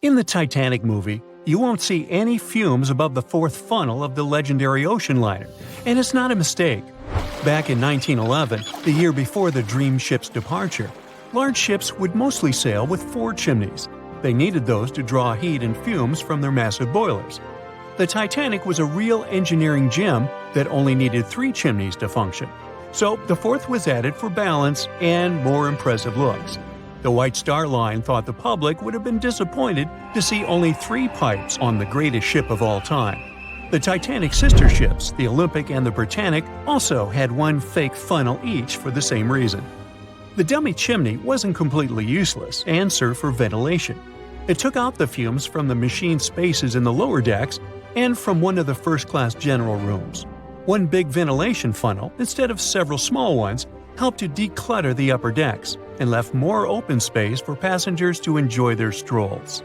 In the Titanic movie, you won't see any fumes above the fourth funnel of the legendary ocean liner, and it's not a mistake. Back in 1911, the year before the Dream ship's departure, large ships would mostly sail with 4 chimneys. They needed those to draw heat and fumes from their massive boilers. The Titanic was a real engineering gem that only needed 3 chimneys to function. So the fourth was added for balance and more impressive looks. The White Star Line thought the public would have been disappointed to see only 3 pipes on the greatest ship of all time. The Titanic's sister ships, the Olympic and the Britannic, also had 1 fake funnel each for the same reason. The dummy chimney wasn't completely useless and served for ventilation. It took out the fumes from the machine spaces in the lower decks and from one of the first-class general rooms. 1 big ventilation funnel, instead of several small ones, helped to declutter the upper decks and left more open space for passengers to enjoy their strolls.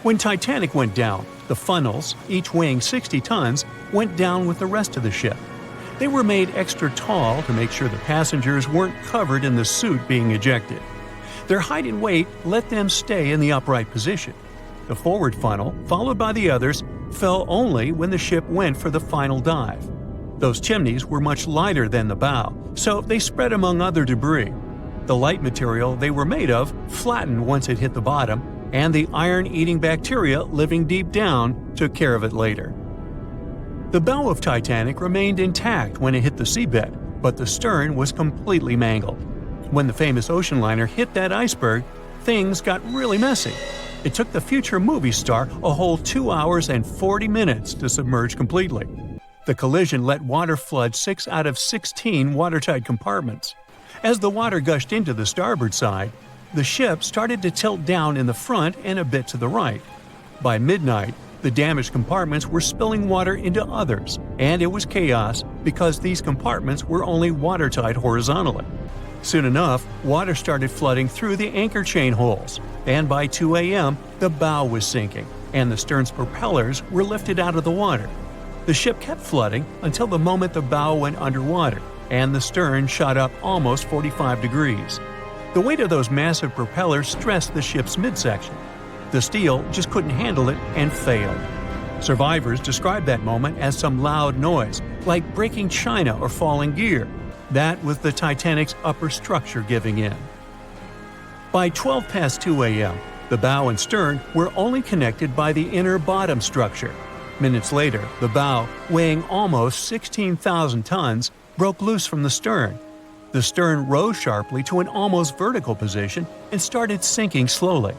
When Titanic went down, the funnels, each weighing 60 tons, went down with the rest of the ship. They were made extra tall to make sure the passengers weren't covered in the soot being ejected. Their height and weight let them stay in the upright position. The forward funnel, followed by the others, fell only when the ship went for the final dive. Those chimneys were much lighter than the bow, so they spread among other debris. The light material they were made of flattened once it hit the bottom, and the iron-eating bacteria living deep down took care of it later. The bow of Titanic remained intact when it hit the seabed, but the stern was completely mangled. When the famous ocean liner hit that iceberg, things got really messy. It took the future movie star a whole 2 hours and 40 minutes to submerge completely. The collision let water flood 6 out of 16 watertight compartments. As the water gushed into the starboard side, the ship started to tilt down in the front and a bit to the right. By midnight, the damaged compartments were spilling water into others, and it was chaos because these compartments were only watertight horizontally. Soon enough, water started flooding through the anchor chain holes, and by 2 a.m., the bow was sinking, and the stern's propellers were lifted out of the water. The ship kept flooding until the moment the bow went underwater, and the stern shot up almost 45 degrees. The weight of those massive propellers stressed the ship's midsection. The steel just couldn't handle it and failed. Survivors described that moment as some loud noise, like breaking china or falling gear. That was the Titanic's upper structure giving in. By 12 past 2 a.m., the bow and stern were only connected by the inner bottom structure. Minutes later, the bow, weighing almost 16,000 tons, broke loose from the stern. The stern rose sharply to an almost vertical position and started sinking slowly.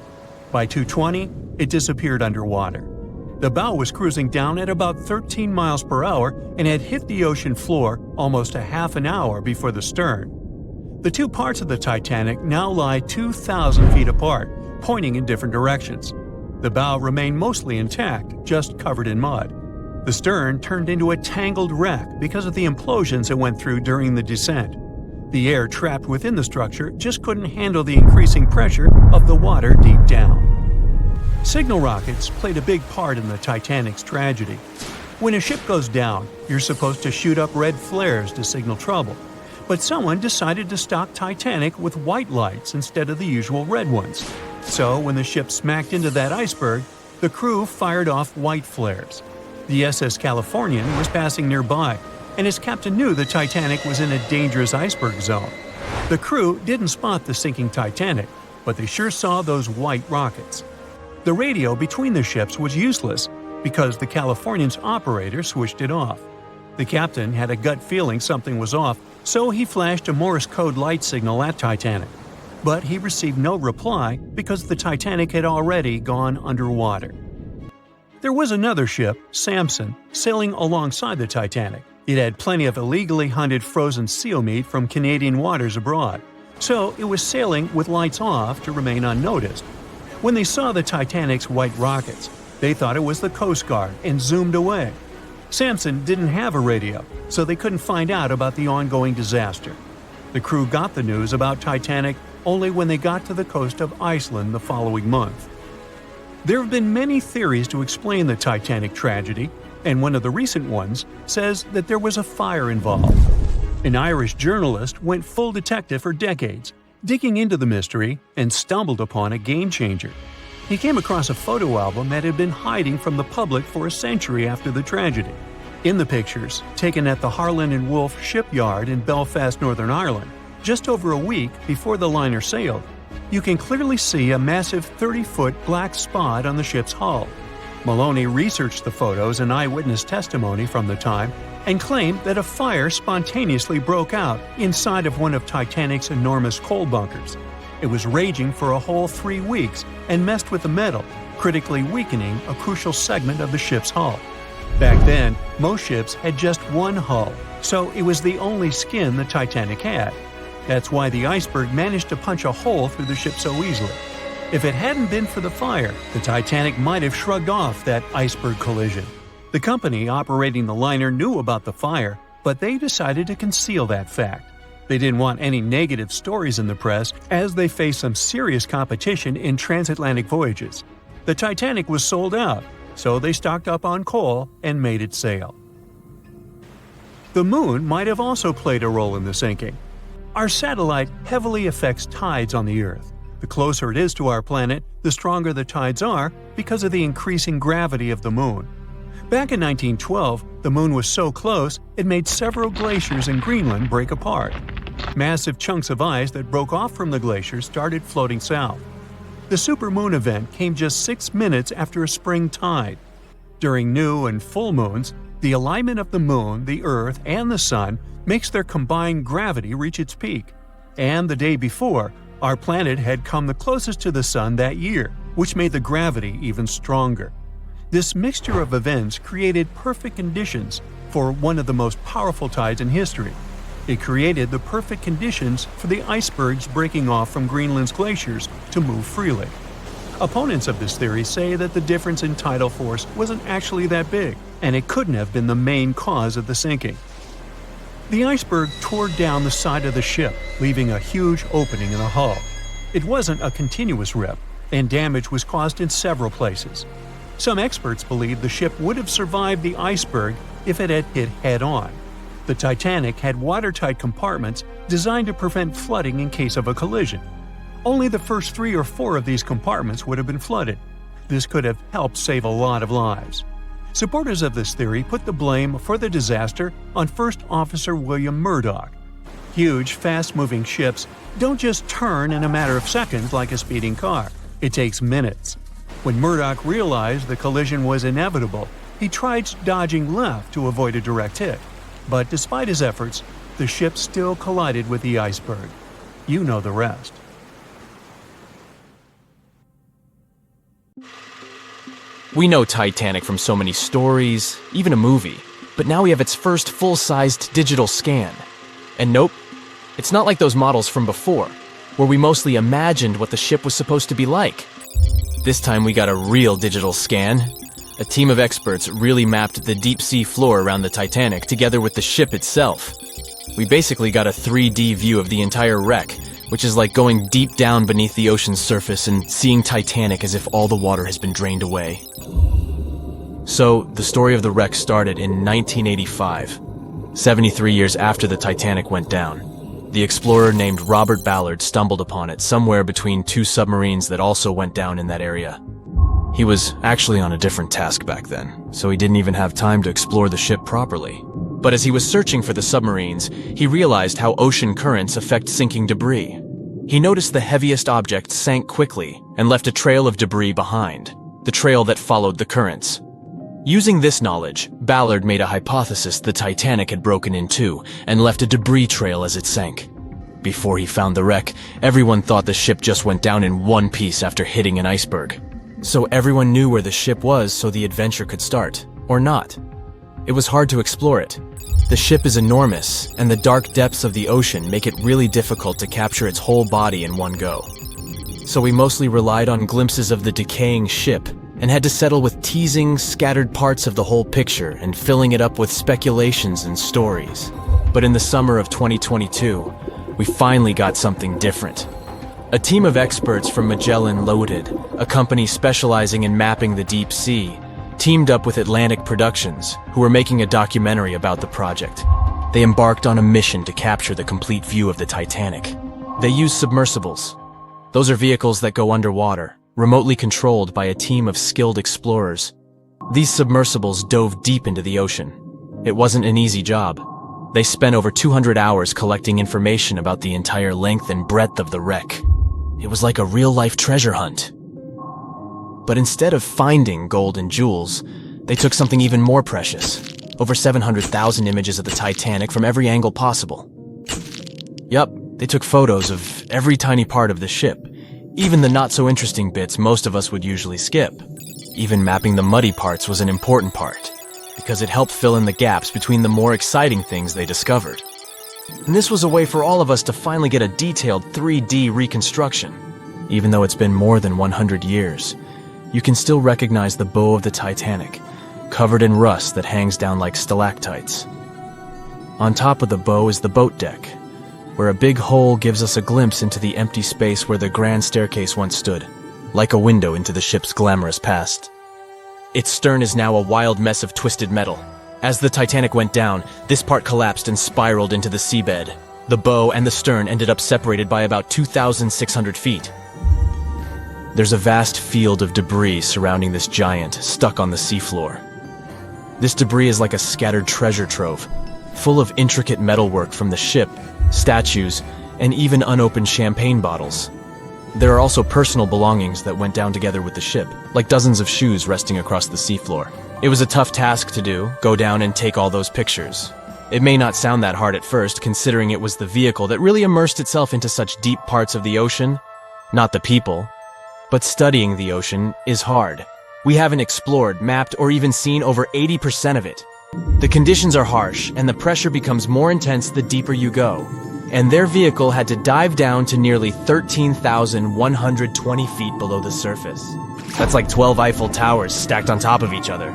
By 2:20, it disappeared underwater. The bow was cruising down at about 13 miles per hour and had hit the ocean floor almost a half an hour before the stern. The 2 parts of the Titanic now lie 2,000 feet apart, pointing in different directions. The bow remained mostly intact, just covered in mud. The stern turned into a tangled wreck because of the implosions it went through during the descent. The air trapped within the structure just couldn't handle the increasing pressure of the water deep down. Signal rockets played a big part in the Titanic's tragedy. When a ship goes down, you're supposed to shoot up red flares to signal trouble. But someone decided to stock Titanic with white lights instead of the usual red ones. So when the ship smacked into that iceberg, the crew fired off white flares. The SS Californian was passing nearby, and his captain knew the Titanic was in a dangerous iceberg zone. The crew didn't spot the sinking Titanic, but they sure saw those white rockets. The radio between the ships was useless because the Californian's operator switched it off. The captain had a gut feeling something was off, so he flashed a Morse code light signal at Titanic. But he received no reply because the Titanic had already gone underwater. There was another ship, Samson, sailing alongside the Titanic. It had plenty of illegally hunted frozen seal meat from Canadian waters abroad, so it was sailing with lights off to remain unnoticed. When they saw the Titanic's white rockets, they thought it was the Coast Guard and zoomed away. Samson didn't have a radio, so they couldn't find out about the ongoing disaster. The crew got the news about Titanic only when they got to the coast of Iceland the following month. There have been many theories to explain the Titanic tragedy, and one of the recent ones says that there was a fire involved. An Irish journalist went full detective for decades, digging into the mystery, and stumbled upon a game-changer. He came across a photo album that had been hiding from the public for a century after the tragedy. In the pictures, taken at the Harland and Wolff shipyard in Belfast, Northern Ireland, just over a week before the liner sailed, you can clearly see a massive 30-foot black spot on the ship's hull. Maloney researched the photos and eyewitness testimony from the time and claimed that a fire spontaneously broke out inside of one of Titanic's enormous coal bunkers. It was raging for a whole 3 weeks and messed with the metal, critically weakening a crucial segment of the ship's hull. Back then, most ships had just one hull, so it was the only skin the Titanic had. That's why the Iceberg managed to punch a hole through the ship so easily. If it hadn't been for the fire, the Titanic might have shrugged off that iceberg collision. The company operating the liner knew about the fire, but they decided to conceal that fact. They didn't want any negative stories in the press as they faced some serious competition in transatlantic voyages. The Titanic was sold out, so they stocked up on coal and made it sail. The moon might have also played a role in the sinking. Our satellite heavily affects tides on the Earth. The closer it is to our planet, the stronger the tides are because of the increasing gravity of the moon. Back in 1912, the moon was so close it made several glaciers in Greenland break apart. Massive chunks of ice that broke off from the glaciers started floating south. The supermoon event came just 6 minutes after a spring tide. During new and full moons, the alignment of the moon, the Earth, and the Sun makes their combined gravity reach its peak. And the day before, our planet had come the closest to the Sun that year, which made the gravity even stronger. This mixture of events created perfect conditions for one of the most powerful tides in history. It created the perfect conditions for the icebergs breaking off from Greenland's glaciers to move freely. Opponents of this theory say that the difference in tidal force wasn't actually that big, and it couldn't have been the main cause of the sinking. The iceberg tore down the side of the ship, leaving a huge opening in the hull. It wasn't a continuous rip, and damage was caused in several places. Some experts believe the ship would have survived the iceberg if it had hit head-on. The Titanic had watertight compartments designed to prevent flooding in case of a collision. Only the first 3 or 4 of these compartments would have been flooded. This could have helped save a lot of lives. Supporters of this theory put the blame for the disaster on First Officer William Murdoch. Huge, fast-moving ships don't just turn in a matter of seconds like a speeding car. It takes minutes. When Murdoch realized the collision was inevitable, he tried dodging left to avoid a direct hit. But despite his efforts, the ship still collided with the iceberg. You know the rest. We know Titanic from so many stories, even a movie, but now we have its first full-sized digital scan. And nope, it's not like those models from before, where we mostly imagined what the ship was supposed to be like. This time we got a real digital scan. A team of experts really mapped the deep-sea floor around the Titanic together with the ship itself. We basically got a 3D view of the entire wreck, which is like going deep down beneath the ocean's surface and seeing Titanic as if all the water has been drained away. So, the story of the wreck started in 1985, 73 years after the Titanic went down. The explorer named Robert Ballard stumbled upon it somewhere between 2 submarines that also went down in that area. He was actually on a different task back then, so he didn't even have time to explore the ship properly. But as he was searching for the submarines, he realized how ocean currents affect sinking debris. He noticed the heaviest object sank quickly and left a trail of debris behind, the trail that followed the currents. Using this knowledge, Ballard made a hypothesis the Titanic had broken in two and left a debris trail as it sank. Before he found the wreck, everyone thought the ship just went down in one piece after hitting an iceberg. So everyone knew where the ship was so the adventure could start, or not. It was hard to explore it. The ship is enormous, and the dark depths of the ocean make it really difficult to capture its whole body in one go. So we mostly relied on glimpses of the decaying ship, and had to settle with teasing scattered parts of the whole picture and filling it up with speculations and stories. But in the summer of 2022, we finally got something different. A team of experts from Magellan Loaded, a company specializing in mapping the deep sea, teamed up with Atlantic Productions, who were making a documentary about the project. They embarked on a mission to capture the complete view of the Titanic. They used submersibles. Those are vehicles that go underwater, remotely controlled by a team of skilled explorers. These submersibles dove deep into the ocean. It wasn't an easy job. They spent over 200 hours collecting information about the entire length and breadth of the wreck. It was like a real-life treasure hunt. But instead of finding gold and jewels, they took something even more precious. Over 700,000 images of the Titanic from every angle possible. Yup, they took photos of every tiny part of the ship, even the not-so-interesting bits most of us would usually skip. Even mapping the muddy parts was an important part, because it helped fill in the gaps between the more exciting things they discovered. And this was a way for all of us to finally get a detailed 3D reconstruction. Even though it's been more than 100 years, you can still recognize the bow of the Titanic, covered in rust that hangs down like stalactites. On top of the bow is the boat deck, where a big hole gives us a glimpse into the empty space where the grand staircase once stood, like a window into the ship's glamorous past. Its stern is now a wild mess of twisted metal. As the Titanic went down, this part collapsed and spiraled into the seabed. The bow and the stern ended up separated by about 2,600 feet. There's a vast field of debris surrounding this giant, stuck on the seafloor. This debris is like a scattered treasure trove, full of intricate metalwork from the ship, statues, and even unopened champagne bottles. There are also personal belongings that went down together with the ship, like dozens of shoes resting across the seafloor. It was a tough task to do, go down and take all those pictures. It may not sound that hard at first, considering it was the vehicle that really immersed itself into such deep parts of the ocean, not the people. But studying the ocean is hard. We haven't explored, mapped, or even seen over 80% of it. The conditions are harsh, and the pressure becomes more intense the deeper you go. And their vehicle had to dive down to nearly 13,120 feet below the surface. That's like 12 Eiffel Towers stacked on top of each other.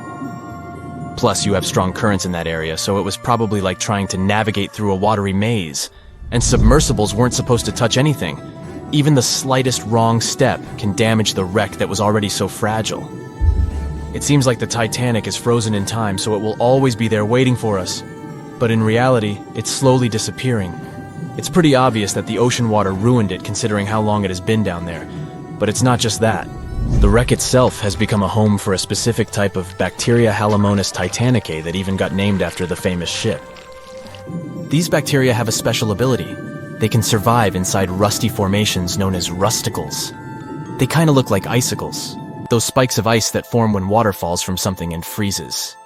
Plus, you have strong currents in that area, so it was probably like trying to navigate through a watery maze. And submersibles weren't supposed to touch anything. Even the slightest wrong step can damage the wreck that was already so fragile. It seems like the Titanic is frozen in time, so it will always be there waiting for us. But in reality, it's slowly disappearing. It's pretty obvious that the ocean water ruined it considering how long it has been down there. But it's not just that. The wreck itself has become a home for a specific type of bacteria Halomonas titanicae that even got named after the famous ship. These bacteria have a special ability. They can survive inside rusty formations known as rusticles. They kind of look like icicles, those spikes of ice that form when water falls from something and freezes.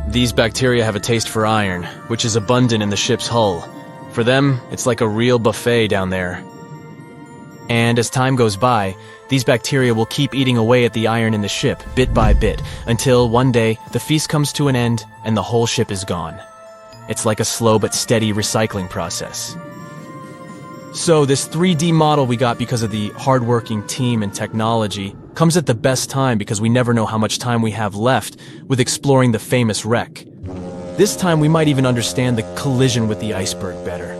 These bacteria have a taste for iron, which is abundant in the ship's hull. For them, it's like a real buffet down there. And as time goes by, these bacteria will keep eating away at the iron in the ship, bit by bit, until one day the feast comes to an end and the whole ship is gone. It's like a slow but steady recycling process. So this 3D model we got because of the hardworking team and technology comes at the best time because we never know how much time we have left with exploring the famous wreck. This time we might even understand the collision with the iceberg better.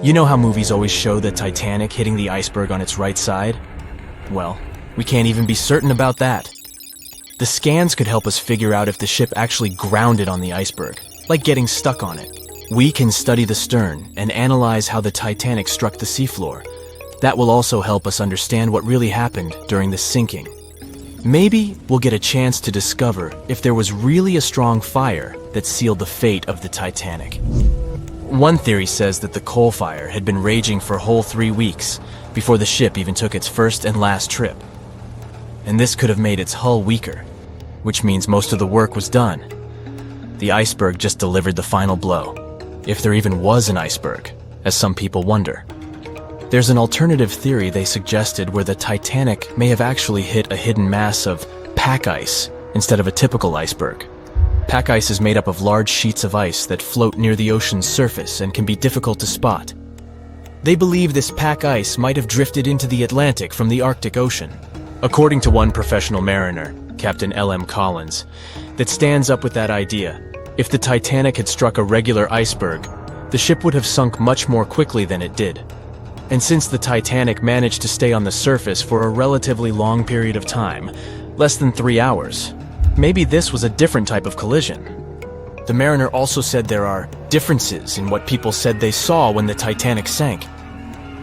You know how movies always show the Titanic hitting the iceberg on its right side? Well, we can't even be certain about that. The scans could help us figure out if the ship actually grounded on the iceberg, like getting stuck on it. We can study the stern and analyze how the Titanic struck the seafloor. That will also help us understand what really happened during the sinking. Maybe we'll get a chance to discover if there was really a strong fire that sealed the fate of the Titanic. One theory says that the coal fire had been raging for a whole 3 weeks before the ship even took its first and last trip. And this could have made its hull weaker, which means most of the work was done. The iceberg just delivered the final blow, if there even was an iceberg, as some people wonder. There's an alternative theory they suggested where the Titanic may have actually hit a hidden mass of pack ice instead of a typical iceberg. Pack ice is made up of large sheets of ice that float near the ocean's surface and can be difficult to spot. They believe this pack ice might have drifted into the Atlantic from the Arctic Ocean. According to one professional mariner, Captain L.M. Collins, that stands up with that idea. If the Titanic had struck a regular iceberg, the ship would have sunk much more quickly than it did. And since the Titanic managed to stay on the surface for a relatively long period of time, less than 3 hours, maybe this was a different type of collision. The mariner also said there are differences in what people said they saw when the Titanic sank.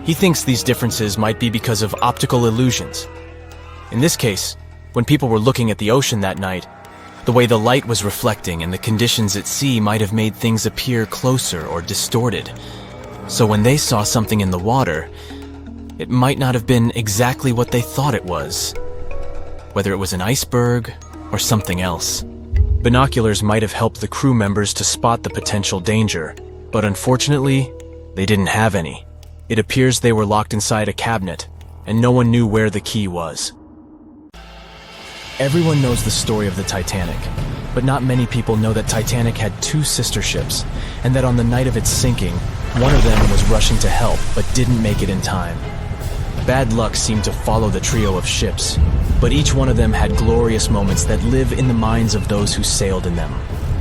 He thinks these differences might be because of optical illusions. In this case, when people were looking at the ocean that night, the way the light was reflecting and the conditions at sea might have made things appear closer or distorted. So when they saw something in the water, it might not have been exactly what they thought it was, whether it was an iceberg or something else. Binoculars might have helped the crew members to spot the potential danger, but unfortunately, they didn't have any. It appears they were locked inside a cabinet, and no one knew where the key was. Everyone knows the story of the Titanic, but not many people know that Titanic had two sister ships, and that on the night of its sinking, one of them was rushing to help but didn't make it in time. Bad luck seemed to follow the trio of ships, but each one of them had glorious moments that live in the minds of those who sailed in them.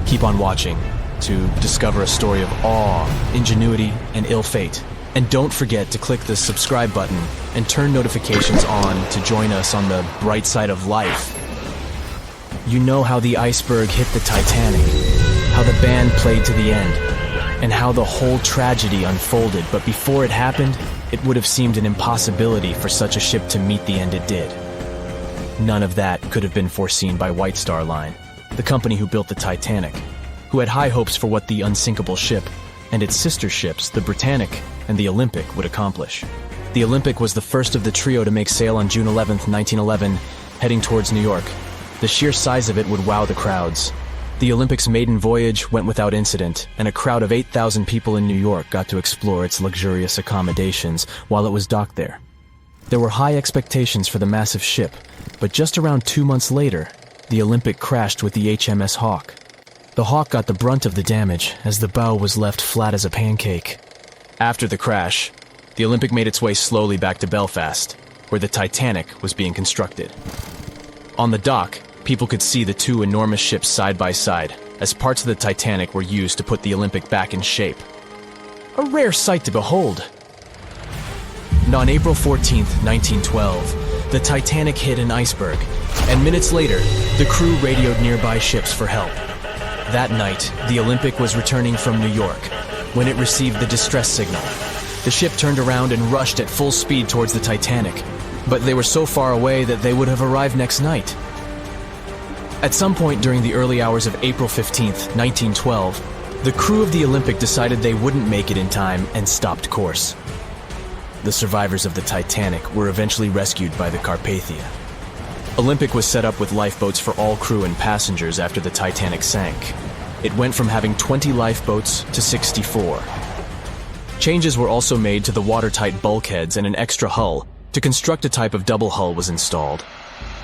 Keep on watching to discover a story of awe, ingenuity, and ill fate. And don't forget to click the subscribe button and turn notifications on to join us on the bright side of life. You know how the iceberg hit the Titanic, how the band played to the end, and how the whole tragedy unfolded, but before it happened, it would have seemed an impossibility for such a ship to meet the end it did. None of that could have been foreseen by White Star Line, the company who built the Titanic, who had high hopes for what the unsinkable ship and its sister ships, the Britannic and the Olympic, would accomplish. The Olympic was the first of the trio to make sail on June 11, 1911, heading towards New York. The sheer size of it would wow the crowds. The Olympic's maiden voyage went without incident, and a crowd of 8,000 people in New York got to explore its luxurious accommodations while it was docked there. There were high expectations for the massive ship, but just around 2 months later, the Olympic crashed with the HMS Hawke. The Hawke got the brunt of the damage, as the bow was left flat as a pancake. After the crash, the Olympic made its way slowly back to Belfast, where the Titanic was being constructed. On the dock, people could see the two enormous ships side by side, as parts of the Titanic were used to put the Olympic back in shape. A rare sight to behold. And on April 14, 1912, the Titanic hit an iceberg, and minutes later, the crew radioed nearby ships for help. That night, the Olympic was returning from New York when it received the distress signal. The ship turned around and rushed at full speed towards the Titanic, but they were so far away that they would have arrived next night. At some point during the early hours of April 15, 1912, the crew of the Olympic decided they wouldn't make it in time and stopped course. The survivors of the Titanic were eventually rescued by the Carpathia. Olympic was set up with lifeboats for all crew and passengers after the Titanic sank. It went from having 20 lifeboats to 64. Changes were also made to the watertight bulkheads, and an extra hull to construct a type of double hull was installed.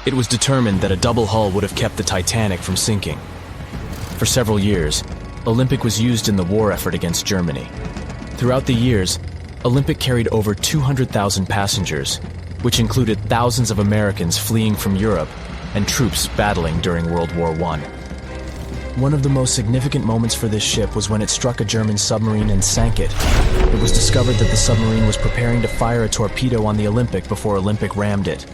It was determined that a double hull would have kept the Titanic from sinking. For several years, Olympic was used in the war effort against Germany. Throughout the years, Olympic carried over 200,000 passengers, which included thousands of Americans fleeing from Europe and troops battling during World War I. One of the most significant moments for this ship was when it struck a German submarine and sank it. It was discovered that the submarine was preparing to fire a torpedo on the Olympic before Olympic rammed it.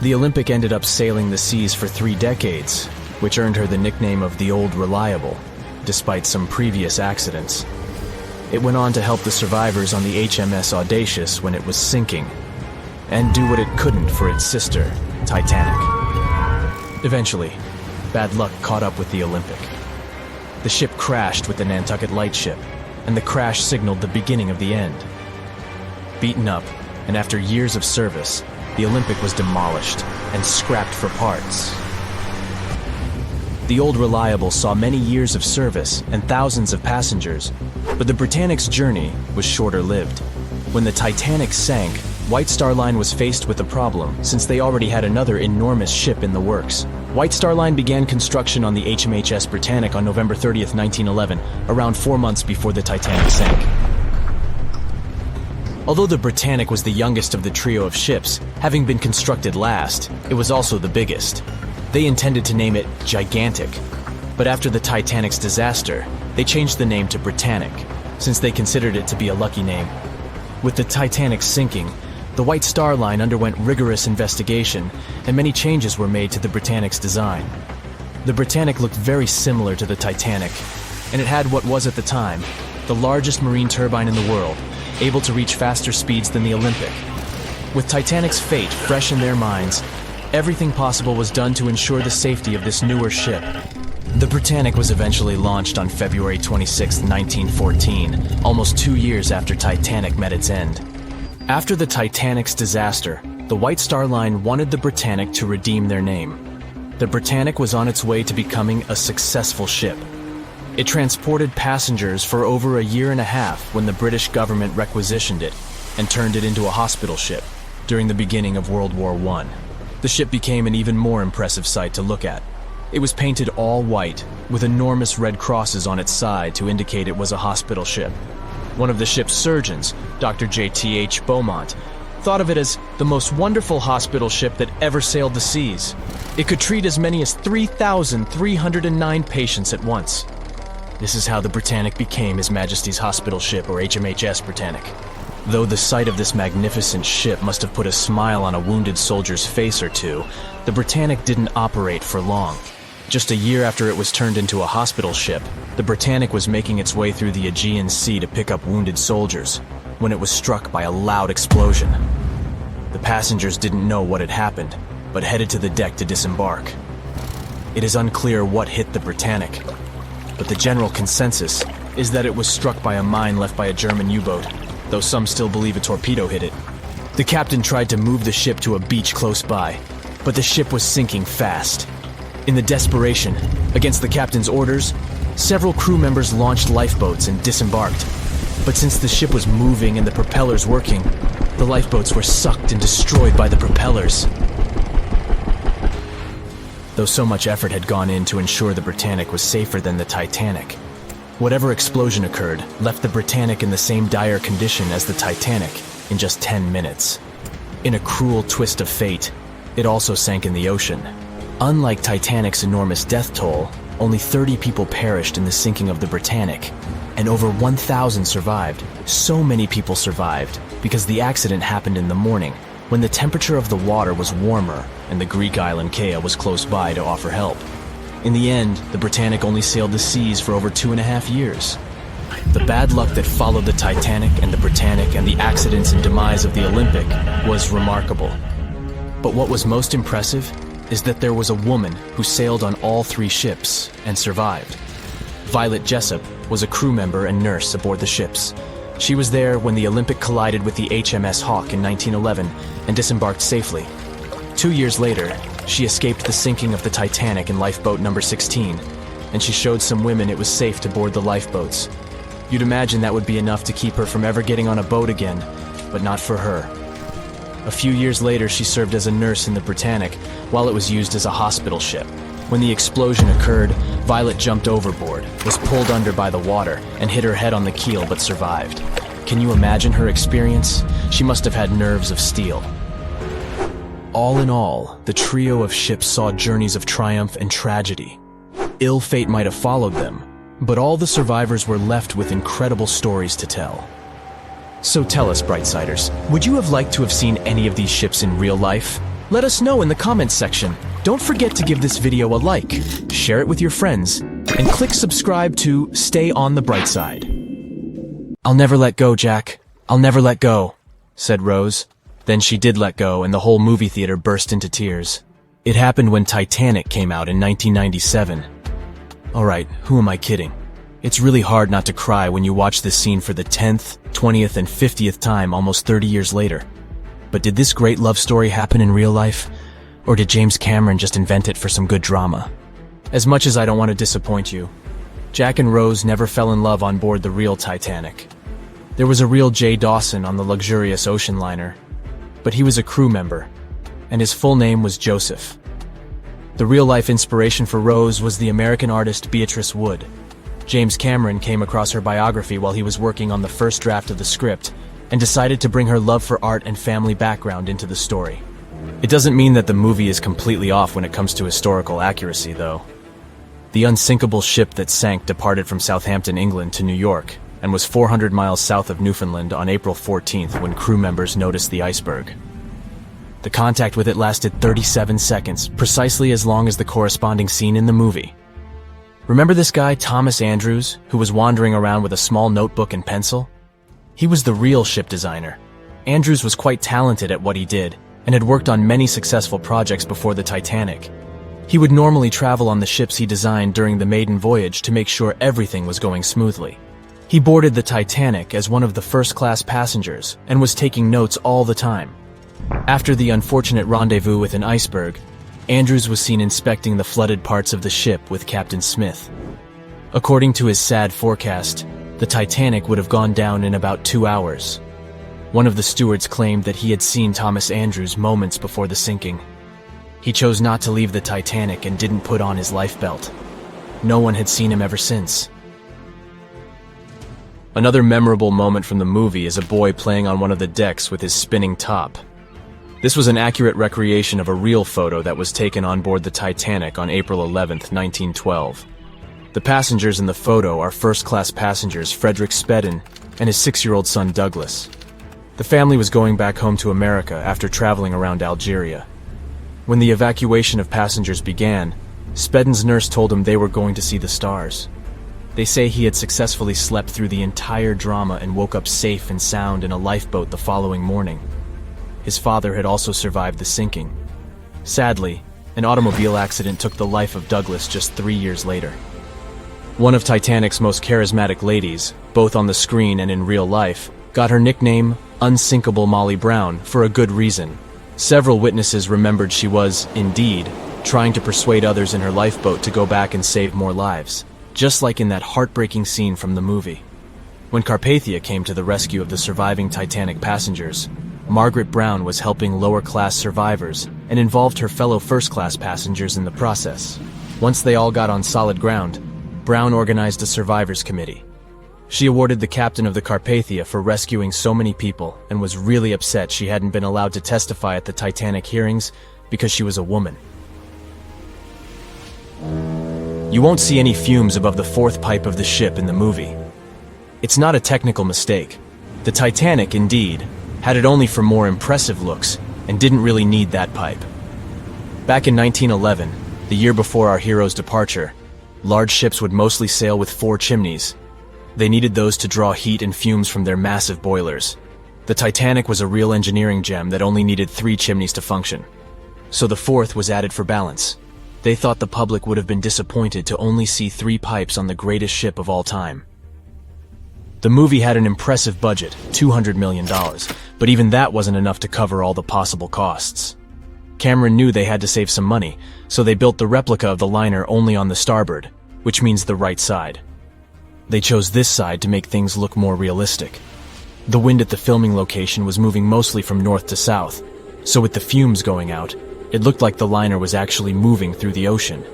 The Olympic ended up sailing the seas for 3 decades, which earned her the nickname of the Old Reliable, despite some previous accidents. It went on to help the survivors on the HMS Audacious when it was sinking, and do what it couldn't for its sister, Titanic. Eventually, bad luck caught up with the Olympic. The ship crashed with the Nantucket Lightship, and the crash signaled the beginning of the end. Beaten up, and after years of service, the Olympic was demolished and scrapped for parts. The Old Reliable saw many years of service and thousands of passengers, but the Britannic's journey was shorter-lived. When the Titanic sank, White Star Line was faced with a problem, since they already had another enormous ship in the works. White Star Line began construction on the HMHS Britannic on November 30th, 1911, around 4 months before the Titanic sank. Although the Britannic was the youngest of the trio of ships, having been constructed last, it was also the biggest. They intended to name it Gigantic, but after the Titanic's disaster, they changed the name to Britannic, since they considered it to be a lucky name. With the Titanic sinking, the White Star Line underwent rigorous investigation, and many changes were made to the Britannic's design. The Britannic looked very similar to the Titanic, and it had what was at the time the largest marine turbine in the world, able to reach faster speeds than the Olympic. With Titanic's fate fresh in their minds, everything possible was done to ensure the safety of this newer ship. The Britannic was eventually launched on February 26, 1914, almost 2 years after Titanic met its end. After the Titanic's disaster, the White Star Line wanted the Britannic to redeem their name. The Britannic was on its way to becoming a successful ship. It transported passengers for over a year and a half when the British government requisitioned it and turned it into a hospital ship during the beginning of World War I. The ship became an even more impressive sight to look at. It was painted all white, with enormous red crosses on its side to indicate it was a hospital ship. One of the ship's surgeons, Dr. J.T.H. Beaumont, thought of it as the most wonderful hospital ship that ever sailed the seas. It could treat as many as 3,309 patients at once. This is how the Britannic became His Majesty's Hospital Ship, or HMHS Britannic. Though the sight of this magnificent ship must have put a smile on a wounded soldier's face or two, the Britannic didn't operate for long. Just a year after it was turned into a hospital ship, the Britannic was making its way through the Aegean Sea to pick up wounded soldiers, when it was struck by a loud explosion. The passengers didn't know what had happened, but headed to the deck to disembark. It is unclear what hit the Britannic, but the general consensus is that it was struck by a mine left by a German U-boat, though some still believe a torpedo hit it. The captain tried to move the ship to a beach close by, but the ship was sinking fast. In the desperation, against the captain's orders, several crew members launched lifeboats and disembarked. But since the ship was moving and the propellers working, the lifeboats were sucked and destroyed by the propellers. Though so much effort had gone in to ensure the Britannic was safer than the Titanic, whatever explosion occurred left the Britannic in the same dire condition as the Titanic in just 10 minutes. In a cruel twist of fate, it also sank in the ocean. Unlike Titanic's enormous death toll, only 30 people perished in the sinking of the Britannic, and over 1,000 survived. So many people survived because the accident happened in the morning, when the temperature of the water was warmer and the Greek island Kea was close by to offer help. In the end, the Britannic only sailed the seas for over 2.5 years. The bad luck that followed the Titanic and the Britannic and the accidents and demise of the Olympic was remarkable. But what was most impressive is that there was a woman who sailed on all 3 ships and survived. Violet Jessop was a crew member and nurse aboard the ships. She was there when the Olympic collided with the HMS Hawk in 1911 and disembarked safely. 2 years later, she escaped the sinking of the Titanic in lifeboat number 16, and she showed some women it was safe to board the lifeboats. You'd imagine that would be enough to keep her from ever getting on a boat again, but not for her. A few years later, she served as a nurse in the Britannic while it was used as a hospital ship. When the explosion occurred, Violet jumped overboard, was pulled under by the water, and hit her head on the keel but survived. Can you imagine her experience? She must have had nerves of steel. All in all, the trio of ships saw journeys of triumph and tragedy. Ill fate might have followed them, but all the survivors were left with incredible stories to tell. So tell us, Brightsiders, would you have liked to have seen any of these ships in real life? Let us know in the comments section. Don't forget to give this video a like, share it with your friends, and click subscribe to stay on the bright side. "I'll never let go, Jack. I'll never let go," said Rose. Then she did let go, and the whole movie theater burst into tears. It happened when Titanic came out in 1997. Alright, who am I kidding? It's really hard not to cry when you watch this scene for the 10th, 20th, and 50th time almost 30 years later. But did this great love story happen in real life? Or did James Cameron just invent it for some good drama? As much as I don't want to disappoint you, Jack and Rose never fell in love on board the real Titanic. There was a real Jay Dawson on the luxurious ocean liner, but he was a crew member, and his full name was Joseph. The real-life inspiration for Rose was the American artist Beatrice Wood. James Cameron came across her biography while he was working on the first draft of the script and decided to bring her love for art and family background into the story. It doesn't mean that the movie is completely off when it comes to historical accuracy, though. The unsinkable ship that sank departed from Southampton, England to New York and was 400 miles south of Newfoundland on April 14th when crew members noticed the iceberg. The contact with it lasted 37 seconds, precisely as long as the corresponding scene in the movie. Remember this guy, Thomas Andrews, who was wandering around with a small notebook and pencil? He was the real ship designer. Andrews was quite talented at what he did, and had worked on many successful projects before the Titanic. He would normally travel on the ships he designed during the maiden voyage to make sure everything was going smoothly. He boarded the Titanic as one of the first-class passengers and was taking notes all the time. After the unfortunate rendezvous with an iceberg, Andrews was seen inspecting the flooded parts of the ship with Captain Smith. According to his sad forecast, the Titanic would have gone down in about 2 hours. One of the stewards claimed that he had seen Thomas Andrews moments before the sinking. He chose not to leave the Titanic and didn't put on his life belt. No one had seen him ever since. Another memorable moment from the movie is a boy playing on one of the decks with his spinning top. This was an accurate recreation of a real photo that was taken on board the Titanic on April 11, 1912. The passengers in the photo are first-class passengers Frederick Spedden and his 6-year-old son Douglas. The family was going back home to America after traveling around Algeria. When the evacuation of passengers began, Spedden's nurse told him they were going to see the stars. They say he had successfully slept through the entire drama and woke up safe and sound in a lifeboat the following morning. His father had also survived the sinking. Sadly, an automobile accident took the life of Douglas just 3 years later. One of Titanic's most charismatic ladies, both on the screen and in real life, got her nickname Unsinkable Molly Brown for a good reason. Several witnesses remembered she was, indeed, trying to persuade others in her lifeboat to go back and save more lives, just like in that heartbreaking scene from the movie. When Carpathia came to the rescue of the surviving Titanic passengers, Margaret Brown was helping lower-class survivors and involved her fellow first-class passengers in the process. Once they all got on solid ground, Brown organized a survivors committee. She awarded the captain of the Carpathia for rescuing so many people and was really upset she hadn't been allowed to testify at the Titanic hearings because she was a woman. You won't see any fumes above the fourth pipe of the ship in the movie. It's not a technical mistake. The Titanic, indeed, had it only for more impressive looks and didn't really need that pipe. Back in 1911, the year before our hero's departure, large ships would mostly sail with 4 chimneys. They needed those to draw heat and fumes from their massive boilers. The Titanic was a real engineering gem that only needed 3 chimneys to function. So the 4th was added for balance. They thought the public would have been disappointed to only see 3 pipes on the greatest ship of all time. The movie had an impressive budget, $200 million, but even that wasn't enough to cover all the possible costs. Cameron knew they had to save some money, so they built the replica of the liner only on the starboard, which means the right side. They chose this side to make things look more realistic. The wind at the filming location was moving mostly from north to south, so with the fumes going out, it looked like the liner was actually moving through the ocean.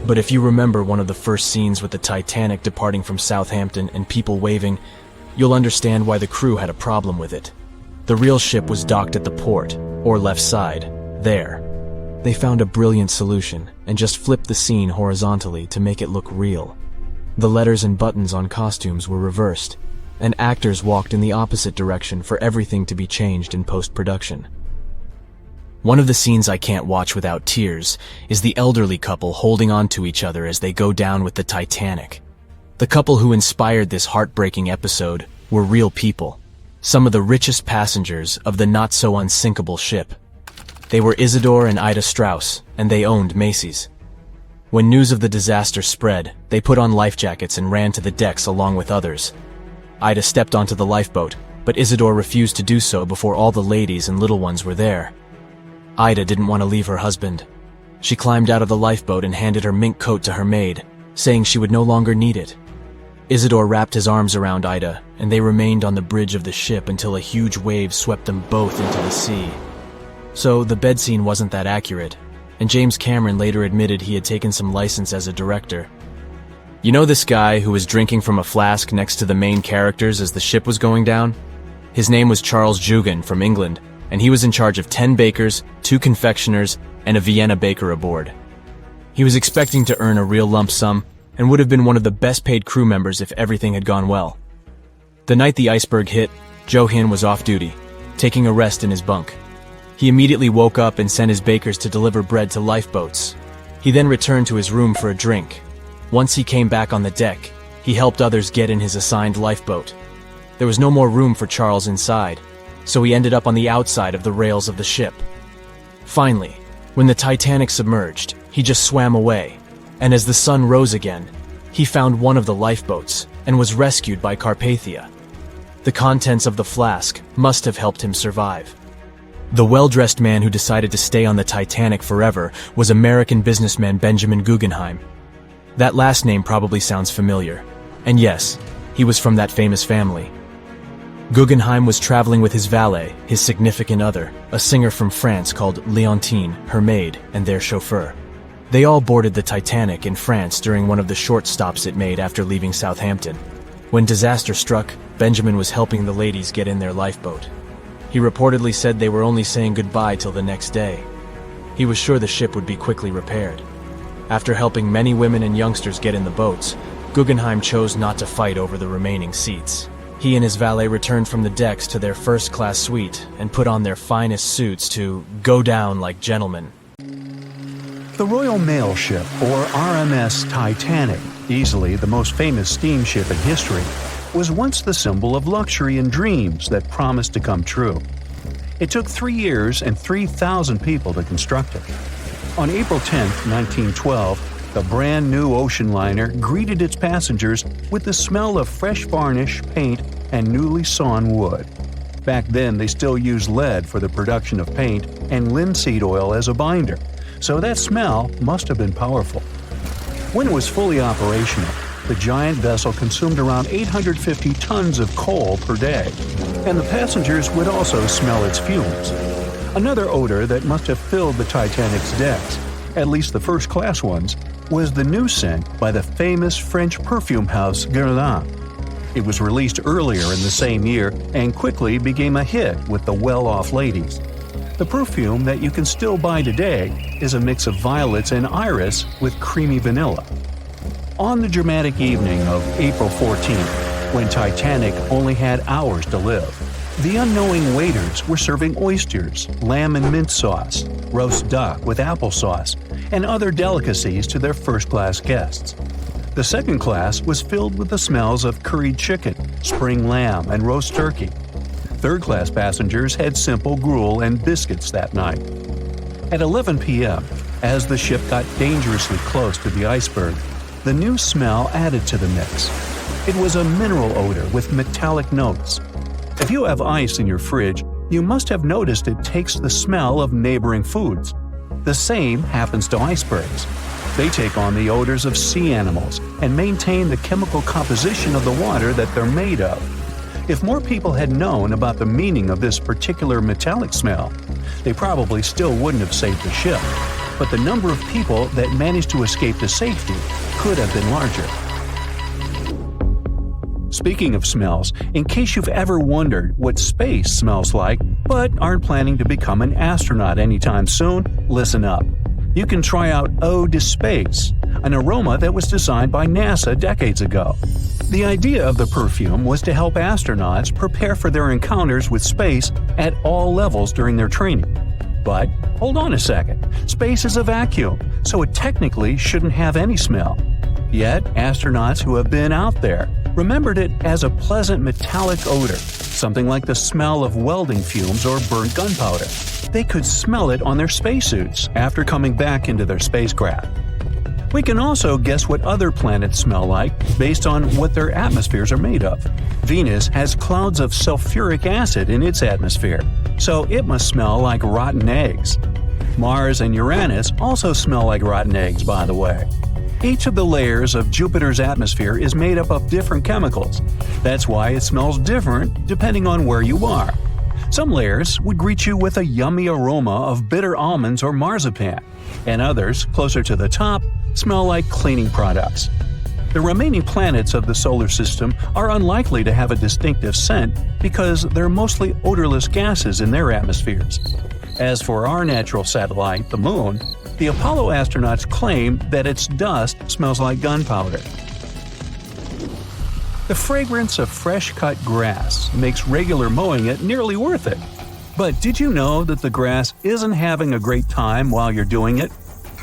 But if you remember one of the first scenes with the Titanic departing from Southampton and people waving, you'll understand why the crew had a problem with it. The real ship was docked at the port, or left side, there. They found a brilliant solution and just flipped the scene horizontally to make it look real. The letters and buttons on costumes were reversed, and actors walked in the opposite direction for everything to be changed in post-production. One of the scenes I can't watch without tears is the elderly couple holding on to each other as they go down with the Titanic. The couple who inspired this heartbreaking episode were real people, some of the richest passengers of the not-so-unsinkable ship. They were Isidore and Ida Strauss, and they owned Macy's. When news of the disaster spread, they put on life jackets and ran to the decks along with others. Ida stepped onto the lifeboat, but Isidore refused to do so before all the ladies and little ones were there. Ida didn't want to leave her husband. She climbed out of the lifeboat and handed her mink coat to her maid, saying she would no longer need it. Isidore wrapped his arms around Ida, and they remained on the bridge of the ship until a huge wave swept them both into the sea. So the bed scene wasn't that accurate, and James Cameron later admitted he had taken some license as a director. You know this guy who was drinking from a flask next to the main characters as the ship was going down? His name was Charles Jugan from England, and he was in charge of 10 bakers, 2 confectioners, and a Vienna baker aboard. He was expecting to earn a real lump sum and would have been one of the best-paid crew members if everything had gone well. The night the iceberg hit, Joe Hinn was off duty, taking a rest in his bunk. He immediately woke up and sent his bakers to deliver bread to lifeboats. He then returned to his room for a drink. Once he came back on the deck, he helped others get in his assigned lifeboat. There was no more room for Charles inside, so he ended up on the outside of the rails of the ship. Finally, when the Titanic submerged, he just swam away, and as the sun rose again, he found one of the lifeboats and was rescued by Carpathia. The contents of the flask must have helped him survive. The well-dressed man who decided to stay on the Titanic forever was American businessman Benjamin Guggenheim. That last name probably sounds familiar. And yes, he was from that famous family. Guggenheim was traveling with his valet, his significant other, a singer from France called Leontine, her maid, and their chauffeur. They all boarded the Titanic in France during one of the short stops it made after leaving Southampton. When disaster struck, Benjamin was helping the ladies get in their lifeboat. He reportedly said they were only saying goodbye till the next day. He was sure the ship would be quickly repaired. After helping many women and youngsters get in the boats, Guggenheim chose not to fight over the remaining seats. He and his valet returned from the decks to their first-class suite and put on their finest suits to go down like gentlemen. The Royal Mail Ship, or RMS Titanic, easily the most famous steamship in history, was once the symbol of luxury and dreams that promised to come true. It took 3 years and 3,000 people to construct it. On April 10, 1912, the brand-new ocean liner greeted its passengers with the smell of fresh varnish, paint, and newly sawn wood. Back then, they still used lead for the production of paint and linseed oil as a binder, so that smell must have been powerful. When it was fully operational, the giant vessel consumed around 850 tons of coal per day, and the passengers would also smell its fumes. Another odor that must have filled the Titanic's decks, at least the first-class ones, was the new scent by the famous French perfume house Guerlain. It was released earlier in the same year and quickly became a hit with the well-off ladies. The perfume that you can still buy today is a mix of violets and iris with creamy vanilla. On the dramatic evening of April 14th, when Titanic only had hours to live, the unknowing waiters were serving oysters, lamb and mint sauce, roast duck with applesauce, and other delicacies to their first-class guests. The second class was filled with the smells of curried chicken, spring lamb, and roast turkey. Third-class passengers had simple gruel and biscuits that night. At 11 p.m., as the ship got dangerously close to the iceberg, the new smell added to the mix. It was a mineral odor with metallic notes. If you have ice in your fridge, you must have noticed it takes the smell of neighboring foods. The same happens to icebergs. They take on the odors of sea animals and maintain the chemical composition of the water that they're made of. If more people had known about the meaning of this particular metallic smell, they probably still wouldn't have saved the ship. But the number of people that managed to escape to safety could have been larger. Speaking of smells, in case you've ever wondered what space smells like but aren't planning to become an astronaut anytime soon, listen up. You can try out Ode to Space, an aroma that was designed by NASA decades ago. The idea of the perfume was to help astronauts prepare for their encounters with space at all levels during their training. But hold on a second, space is a vacuum, so it technically shouldn't have any smell. Yet, astronauts who have been out there remembered it as a pleasant metallic odor, something like the smell of welding fumes or burnt gunpowder. They could smell it on their spacesuits after coming back into their spacecraft. We can also guess what other planets smell like based on what their atmospheres are made of. Venus has clouds of sulfuric acid in its atmosphere, so it must smell like rotten eggs. Mars and Uranus also smell like rotten eggs, by the way. Each of the layers of Jupiter's atmosphere is made up of different chemicals. That's why it smells different depending on where you are. Some layers would greet you with a yummy aroma of bitter almonds or marzipan, and others, closer to the top, smell like cleaning products. The remaining planets of the solar system are unlikely to have a distinctive scent because they're mostly odorless gases in their atmospheres. As for our natural satellite, the Moon, the Apollo astronauts claim that its dust smells like gunpowder. The fragrance of fresh-cut grass makes regular mowing it nearly worth it. But did you know that the grass isn't having a great time while you're doing it?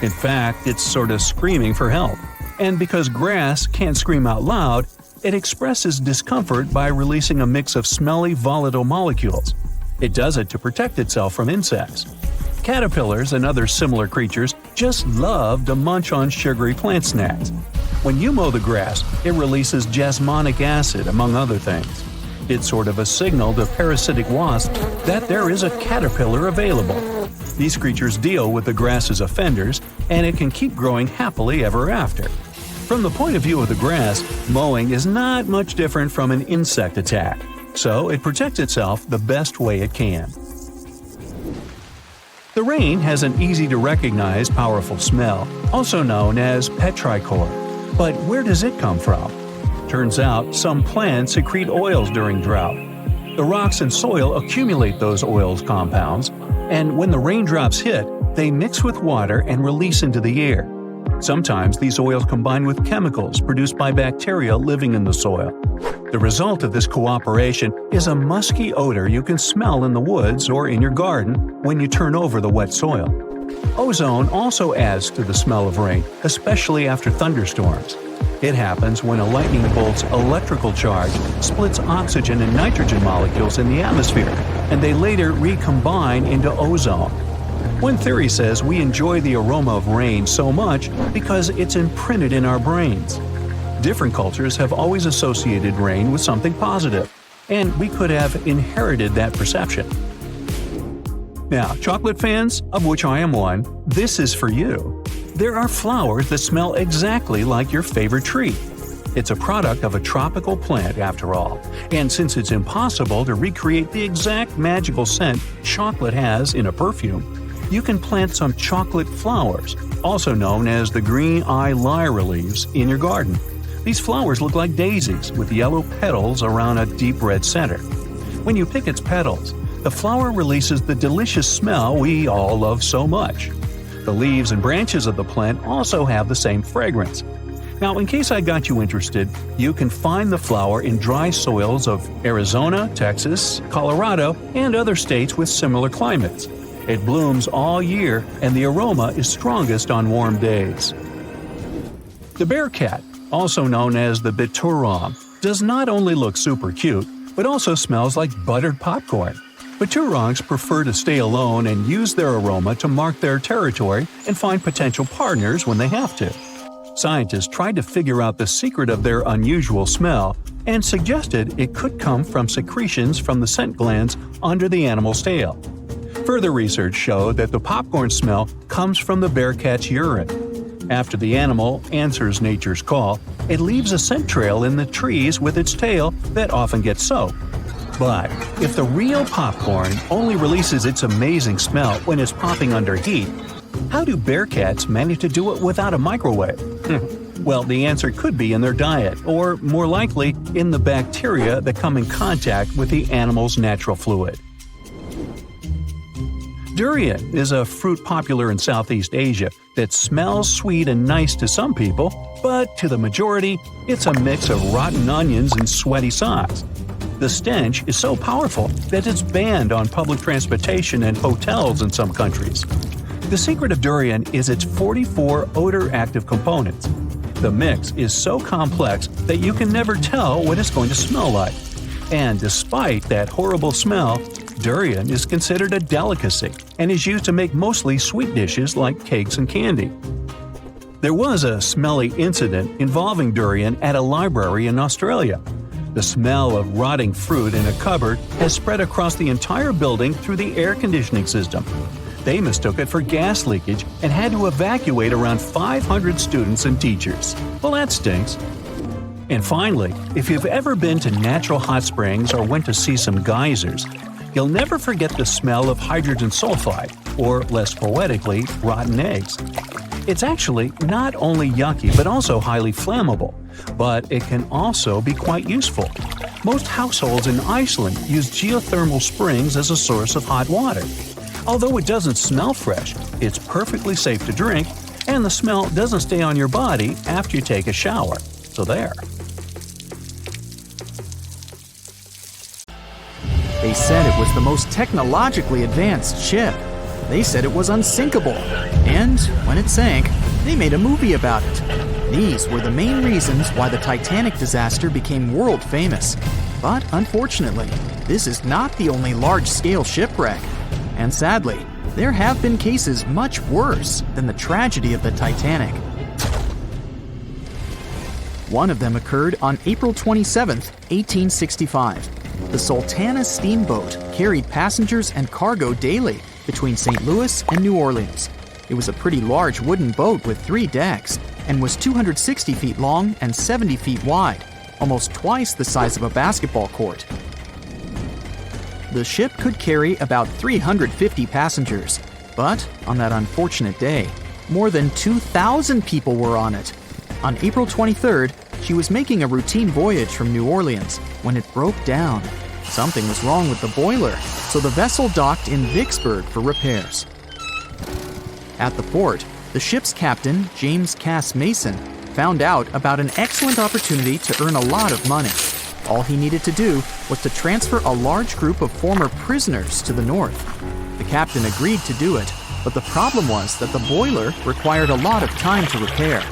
In fact, it's sort of screaming for help. And because grass can't scream out loud, it expresses discomfort by releasing a mix of smelly, volatile molecules. It does it to protect itself from insects. Caterpillars and other similar creatures just love to munch on sugary plant snacks. When you mow the grass, it releases jasmonic acid, among other things. It's sort of a signal to parasitic wasps that there is a caterpillar available. These creatures deal with the grass's offenders, and it can keep growing happily ever after. From the point of view of the grass, mowing is not much different from an insect attack, so it protects itself the best way it can. The rain has an easy-to-recognize powerful smell, also known as petrichor. But where does it come from? Turns out some plants secrete oils during drought. The rocks and soil accumulate those oils compounds, and when the raindrops hit, they mix with water and release into the air. Sometimes these oils combine with chemicals produced by bacteria living in the soil. The result of this cooperation is a musky odor you can smell in the woods or in your garden when you turn over the wet soil. Ozone also adds to the smell of rain, especially after thunderstorms. It happens when a lightning bolt's electrical charge splits oxygen and nitrogen molecules in the atmosphere, and they later recombine into ozone. One theory says we enjoy the aroma of rain so much because it's imprinted in our brains. Different cultures have always associated rain with something positive, and we could have inherited that perception. Now, chocolate fans, of which I am one, this is for you. There are flowers that smell exactly like your favorite tree. It's a product of a tropical plant, after all, and since it's impossible to recreate the exact magical scent chocolate has in a perfume, you can plant some chocolate flowers, also known as the green eye lyra leaves, in your garden. These flowers look like daisies with yellow petals around a deep red center. When you pick its petals, the flower releases the delicious smell we all love so much. The leaves and branches of the plant also have the same fragrance. Now, in case I got you interested, you can find the flower in dry soils of Arizona, Texas, Colorado, and other states with similar climates. It blooms all year, and the aroma is strongest on warm days. The bearcat, also known as the bituron, does not only look super cute, but also smells like buttered popcorn. Biturongs prefer to stay alone and use their aroma to mark their territory and find potential partners when they have to. Scientists tried to figure out the secret of their unusual smell and suggested it could come from secretions from the scent glands under the animal's tail. Further research showed that the popcorn smell comes from the bearcat's urine. After the animal answers nature's call, it leaves a scent trail in the trees with its tail that often gets soaked. But if the real popcorn only releases its amazing smell when it's popping under heat, how do bearcats manage to do it without a microwave? Well, the answer could be in their diet, or more likely, in the bacteria that come in contact with the animal's natural fluid. Durian is a fruit popular in Southeast Asia that smells sweet and nice to some people, but to the majority, it's a mix of rotten onions and sweaty socks. The stench is so powerful that it's banned on public transportation and hotels in some countries. The secret of durian is its 44 odor-active components. The mix is so complex that you can never tell what it's going to smell like. And despite that horrible smell, durian is considered a delicacy and is used to make mostly sweet dishes like cakes and candy. There was a smelly incident involving durian at a library in Australia. The smell of rotting fruit in a cupboard has spread across the entire building through the air conditioning system. They mistook it for gas leakage and had to evacuate around 500 students and teachers. Well, that stinks. And finally, if you've ever been to natural hot springs or went to see some geysers, you'll never forget the smell of hydrogen sulfide, or less poetically, rotten eggs. It's actually not only yucky but also highly flammable, but it can also be quite useful. Most households in Iceland use geothermal springs as a source of hot water. Although it doesn't smell fresh, it's perfectly safe to drink, and the smell doesn't stay on your body after you take a shower. So there. They said it was the most technologically advanced ship. They said it was unsinkable. And when it sank, they made a movie about it. These were the main reasons why the Titanic disaster became world famous. But unfortunately, this is not the only large-scale shipwreck. And sadly, there have been cases much worse than the tragedy of the Titanic. One of them occurred on April 27, 1865. The Sultana steamboat carried passengers and cargo daily between St. Louis and New Orleans. It was a pretty large wooden boat with 3 decks and was 260 feet long and 70 feet wide, almost twice the size of a basketball court. The ship could carry about 350 passengers, but on that unfortunate day, more than 2,000 people were on it. On April 23rd, she was making a routine voyage from New Orleans when it broke down. Something was wrong with the boiler, so the vessel docked in Vicksburg for repairs. At the port, the ship's captain, James Cass Mason, found out about an excellent opportunity to earn a lot of money. All he needed to do was to transfer a large group of former prisoners to the north. The captain agreed to do it, but the problem was that the boiler required a lot of time to repair.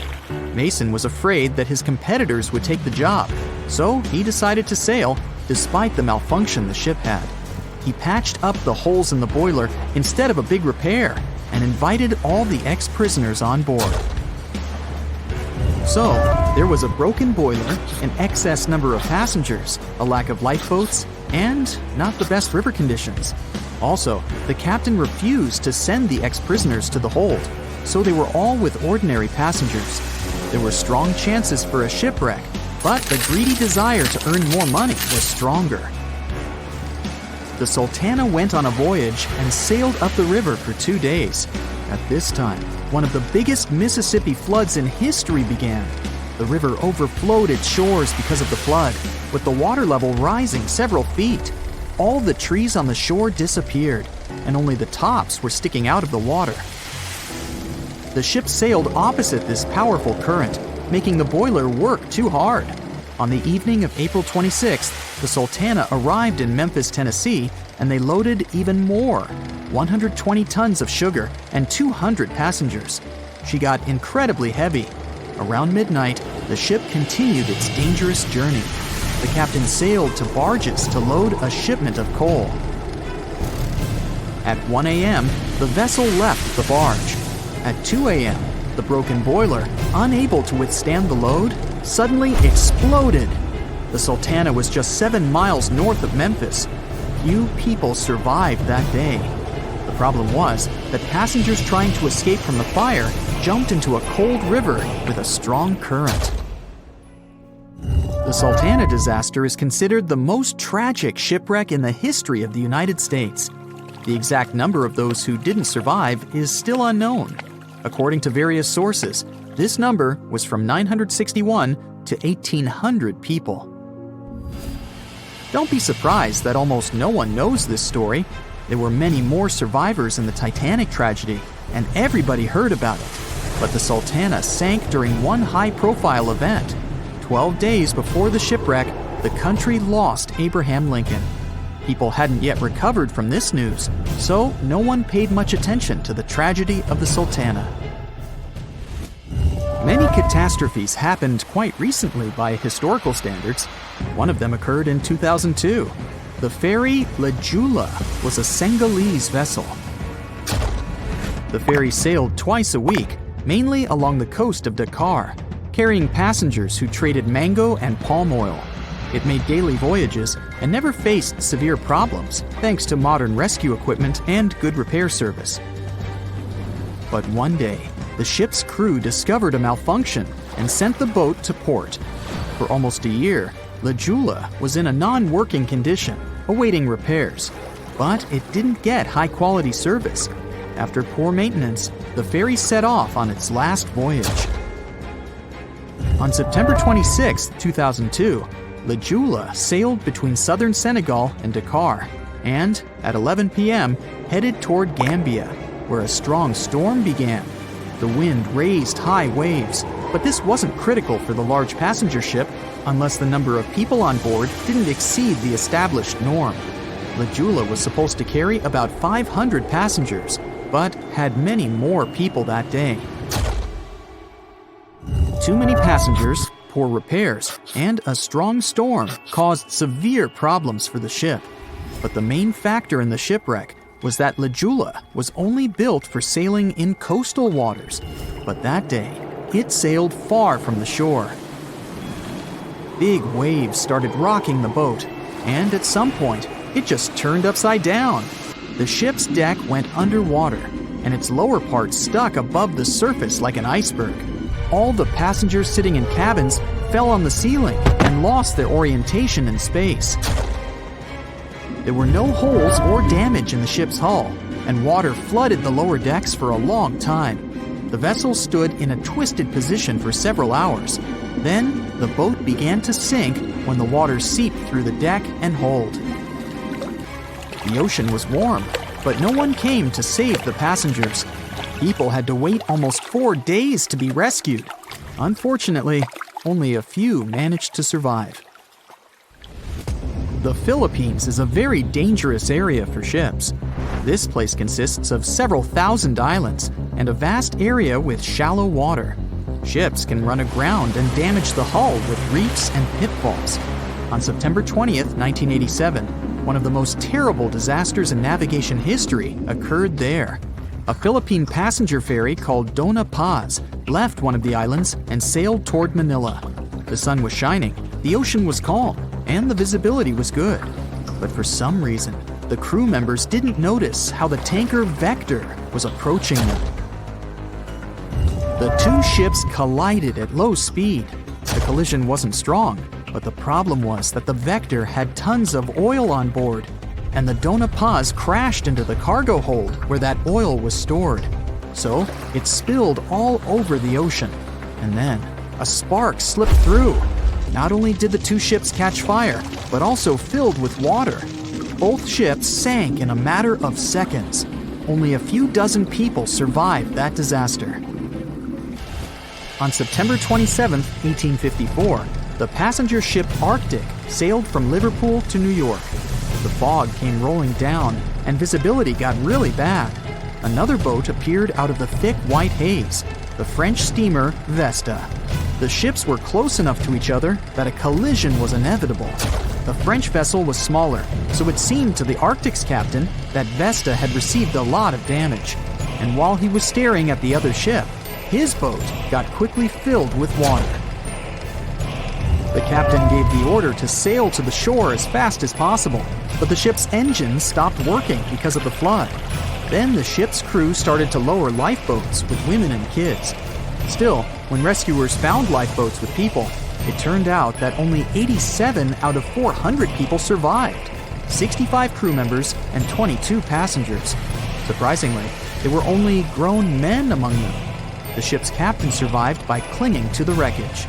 Mason was afraid that his competitors would take the job, so he decided to sail despite the malfunction the ship had. He patched up the holes in the boiler instead of a big repair and invited all the ex-prisoners on board. So, there was a broken boiler, an excess number of passengers, a lack of lifeboats, and not the best river conditions. Also, the captain refused to send the ex-prisoners to the hold, so they were all with ordinary passengers. There were strong chances for a shipwreck, but the greedy desire to earn more money was stronger. The Sultana went on a voyage and sailed up the river for 2 days. At this time, one of the biggest Mississippi floods in history began. The river overflowed its shores because of the flood, with the water level rising several feet. All the trees on the shore disappeared, and only the tops were sticking out of the water. The ship sailed opposite this powerful current, making the boiler work too hard. On the evening of April 26th, the Sultana arrived in Memphis, Tennessee, and they loaded even more, 120 tons of sugar and 200 passengers. She got incredibly heavy. Around midnight, the ship continued its dangerous journey. The captain sailed to barges to load a shipment of coal. At 1 a.m., the vessel left the barge. At 2 a.m., the broken boiler, unable to withstand the load, suddenly exploded. The Sultana was just 7 miles north of Memphis. Few people survived that day. The problem was that passengers trying to escape from the fire jumped into a cold river with a strong current. The Sultana disaster is considered the most tragic shipwreck in the history of the United States. The exact number of those who didn't survive is still unknown. According to various sources, this number was from 961 to 1,800 people. Don't be surprised that almost no one knows this story. There were many more survivors in the Titanic tragedy, and everybody heard about it. But the Sultana sank during one high-profile event. 12 days before the shipwreck, the country lost Abraham Lincoln. People hadn't yet recovered from this news, so no one paid much attention to the tragedy of the Sultana. Many catastrophes happened quite recently by historical standards. One of them occurred in 2002. The ferry Joola was a Senegalese vessel. The ferry sailed twice a week, mainly along the coast of Dakar, carrying passengers who traded mango and palm oil. It made daily voyages and never faced severe problems thanks to modern rescue equipment and good repair service. But one day, the ship's crew discovered a malfunction and sent the boat to port. For almost a year, Joola was in a non-working condition, awaiting repairs. But it didn't get high-quality service. After poor maintenance, the ferry set off on its last voyage. On September 26, 2002, Joola sailed between southern Senegal and Dakar, and at 11 p.m. headed toward Gambia, where a strong storm began. The wind raised high waves, but this wasn't critical for the large passenger ship unless the number of people on board didn't exceed the established norm. Joola was supposed to carry about 500 passengers, but had many more people that day. Too many passengers, poor repairs, and a strong storm caused severe problems for the ship. But the main factor in the shipwreck was that Joola was only built for sailing in coastal waters, but that day, it sailed far from the shore. Big waves started rocking the boat, and at some point, it just turned upside down. The ship's deck went underwater, and its lower part stuck above the surface like an iceberg. All the passengers sitting in cabins fell on the ceiling and lost their orientation in space. There were no holes or damage in the ship's hull, and water flooded the lower decks for a long time. The vessel stood in a twisted position for several hours. Then, the boat began to sink when the water seeped through the deck and hold. The ocean was warm, but no one came to save the passengers. People had to wait almost 4 days to be rescued. Unfortunately, only a few managed to survive. The Philippines is a very dangerous area for ships. This place consists of several thousand islands and a vast area with shallow water. Ships can run aground and damage the hull with reefs and pitfalls. On September 20th, 1987, one of the most terrible disasters in navigation history occurred there. A Philippine passenger ferry called Dona Paz left one of the islands and sailed toward Manila. The sun was shining, the ocean was calm, and the visibility was good. But for some reason, the crew members didn't notice how the tanker Vector was approaching them. The two ships collided at low speed. The collision wasn't strong, but the problem was that the Vector had tons of oil on board, and the Dona Paz crashed into the cargo hold where that oil was stored. So it spilled all over the ocean, and then a spark slipped through. Not only did the two ships catch fire, but also filled with water. Both ships sank in a matter of seconds. Only a few dozen people survived that disaster. On September 27, 1854, the passenger ship Arctic sailed from Liverpool to New York. The fog came rolling down, and visibility got really bad. Another boat appeared out of the thick white haze, the French steamer Vesta. The ships were close enough to each other that a collision was inevitable. The French vessel was smaller, so it seemed to the Arctic's captain that Vesta had received a lot of damage. And while he was staring at the other ship, his boat got quickly filled with water. The captain gave the order to sail to the shore as fast as possible, but the ship's engines stopped working because of the flood. Then the ship's crew started to lower lifeboats with women and kids. Still, when rescuers found lifeboats with people, it turned out that only 87 out of 400 people survived, 65 crew members and 22 passengers. Surprisingly, there were only grown men among them. The ship's captain survived by clinging to the wreckage.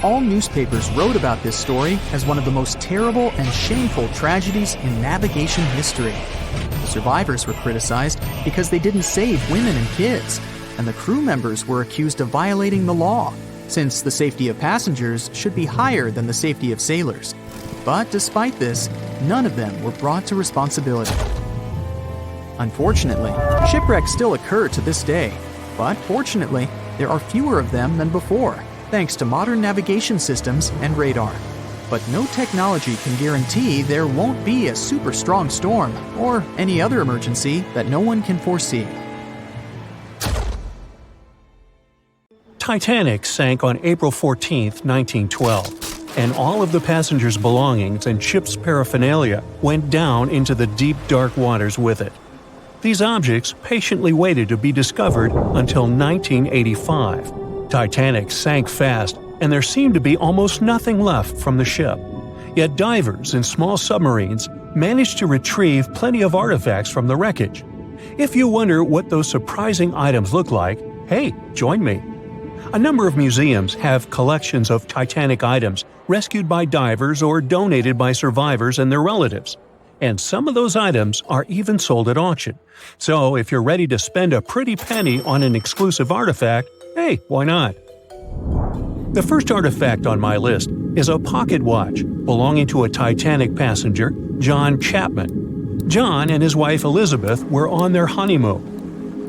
All newspapers wrote about this story as one of the most terrible and shameful tragedies in navigation history. The survivors were criticized because they didn't save women and kids, and the crew members were accused of violating the law, since the safety of passengers should be higher than the safety of sailors. But despite this, none of them were brought to responsibility. Unfortunately, shipwrecks still occur to this day, but fortunately, there are fewer of them than before, thanks to modern navigation systems and radar. But no technology can guarantee there won't be a super strong storm or any other emergency that no one can foresee. Titanic sank on April 14, 1912, and all of the passengers' belongings and ship's paraphernalia went down into the deep, dark waters with it. These objects patiently waited to be discovered until 1985. Titanic sank fast, and there seemed to be almost nothing left from the ship. Yet divers in small submarines managed to retrieve plenty of artifacts from the wreckage. If you wonder what those surprising items look like, hey, join me. A number of museums have collections of Titanic items rescued by divers or donated by survivors and their relatives. And some of those items are even sold at auction. So if you're ready to spend a pretty penny on an exclusive artifact, hey, why not? The first artifact on my list is a pocket watch belonging to a Titanic passenger, John Chapman. John and his wife Elizabeth were on their honeymoon.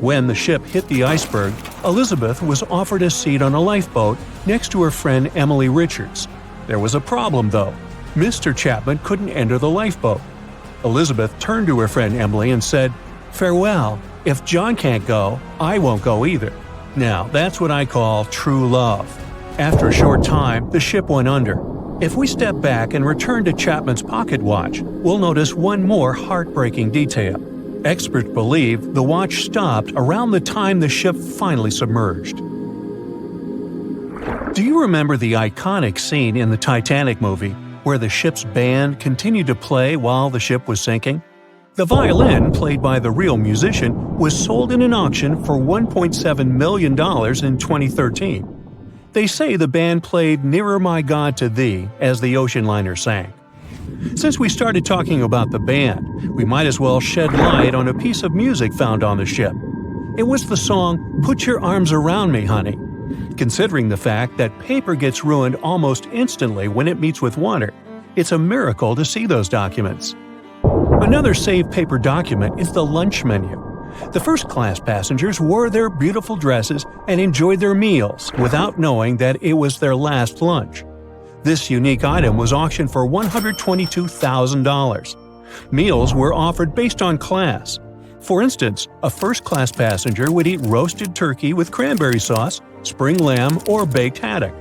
When the ship hit the iceberg, Elizabeth was offered a seat on a lifeboat next to her friend Emily Richards. There was a problem, though. Mr. Chapman couldn't enter the lifeboat. Elizabeth turned to her friend Emily and said, "Farewell. If John can't go, I won't go either." Now, that's what I call true love. After a short time, the ship went under. If we step back and return to Chapman's pocket watch, we'll notice one more heartbreaking detail. Experts believe the watch stopped around the time the ship finally submerged. Do you remember the iconic scene in the Titanic movie where the ship's band continued to play while the ship was sinking? The violin, played by the real musician, was sold in an auction for $1.7 million in 2013. They say the band played "Nearer My God to Thee" as the ocean liner sank. Since we started talking about the band, we might as well shed light on a piece of music found on the ship. It was the song "Put Your Arms Around Me, Honey." Considering the fact that paper gets ruined almost instantly when it meets with water, it's a miracle to see those documents. Another saved paper document is the lunch menu. The first-class passengers wore their beautiful dresses and enjoyed their meals without knowing that it was their last lunch. This unique item was auctioned for $122,000. Meals were offered based on class. For instance, a first-class passenger would eat roasted turkey with cranberry sauce, spring lamb, or baked haddock.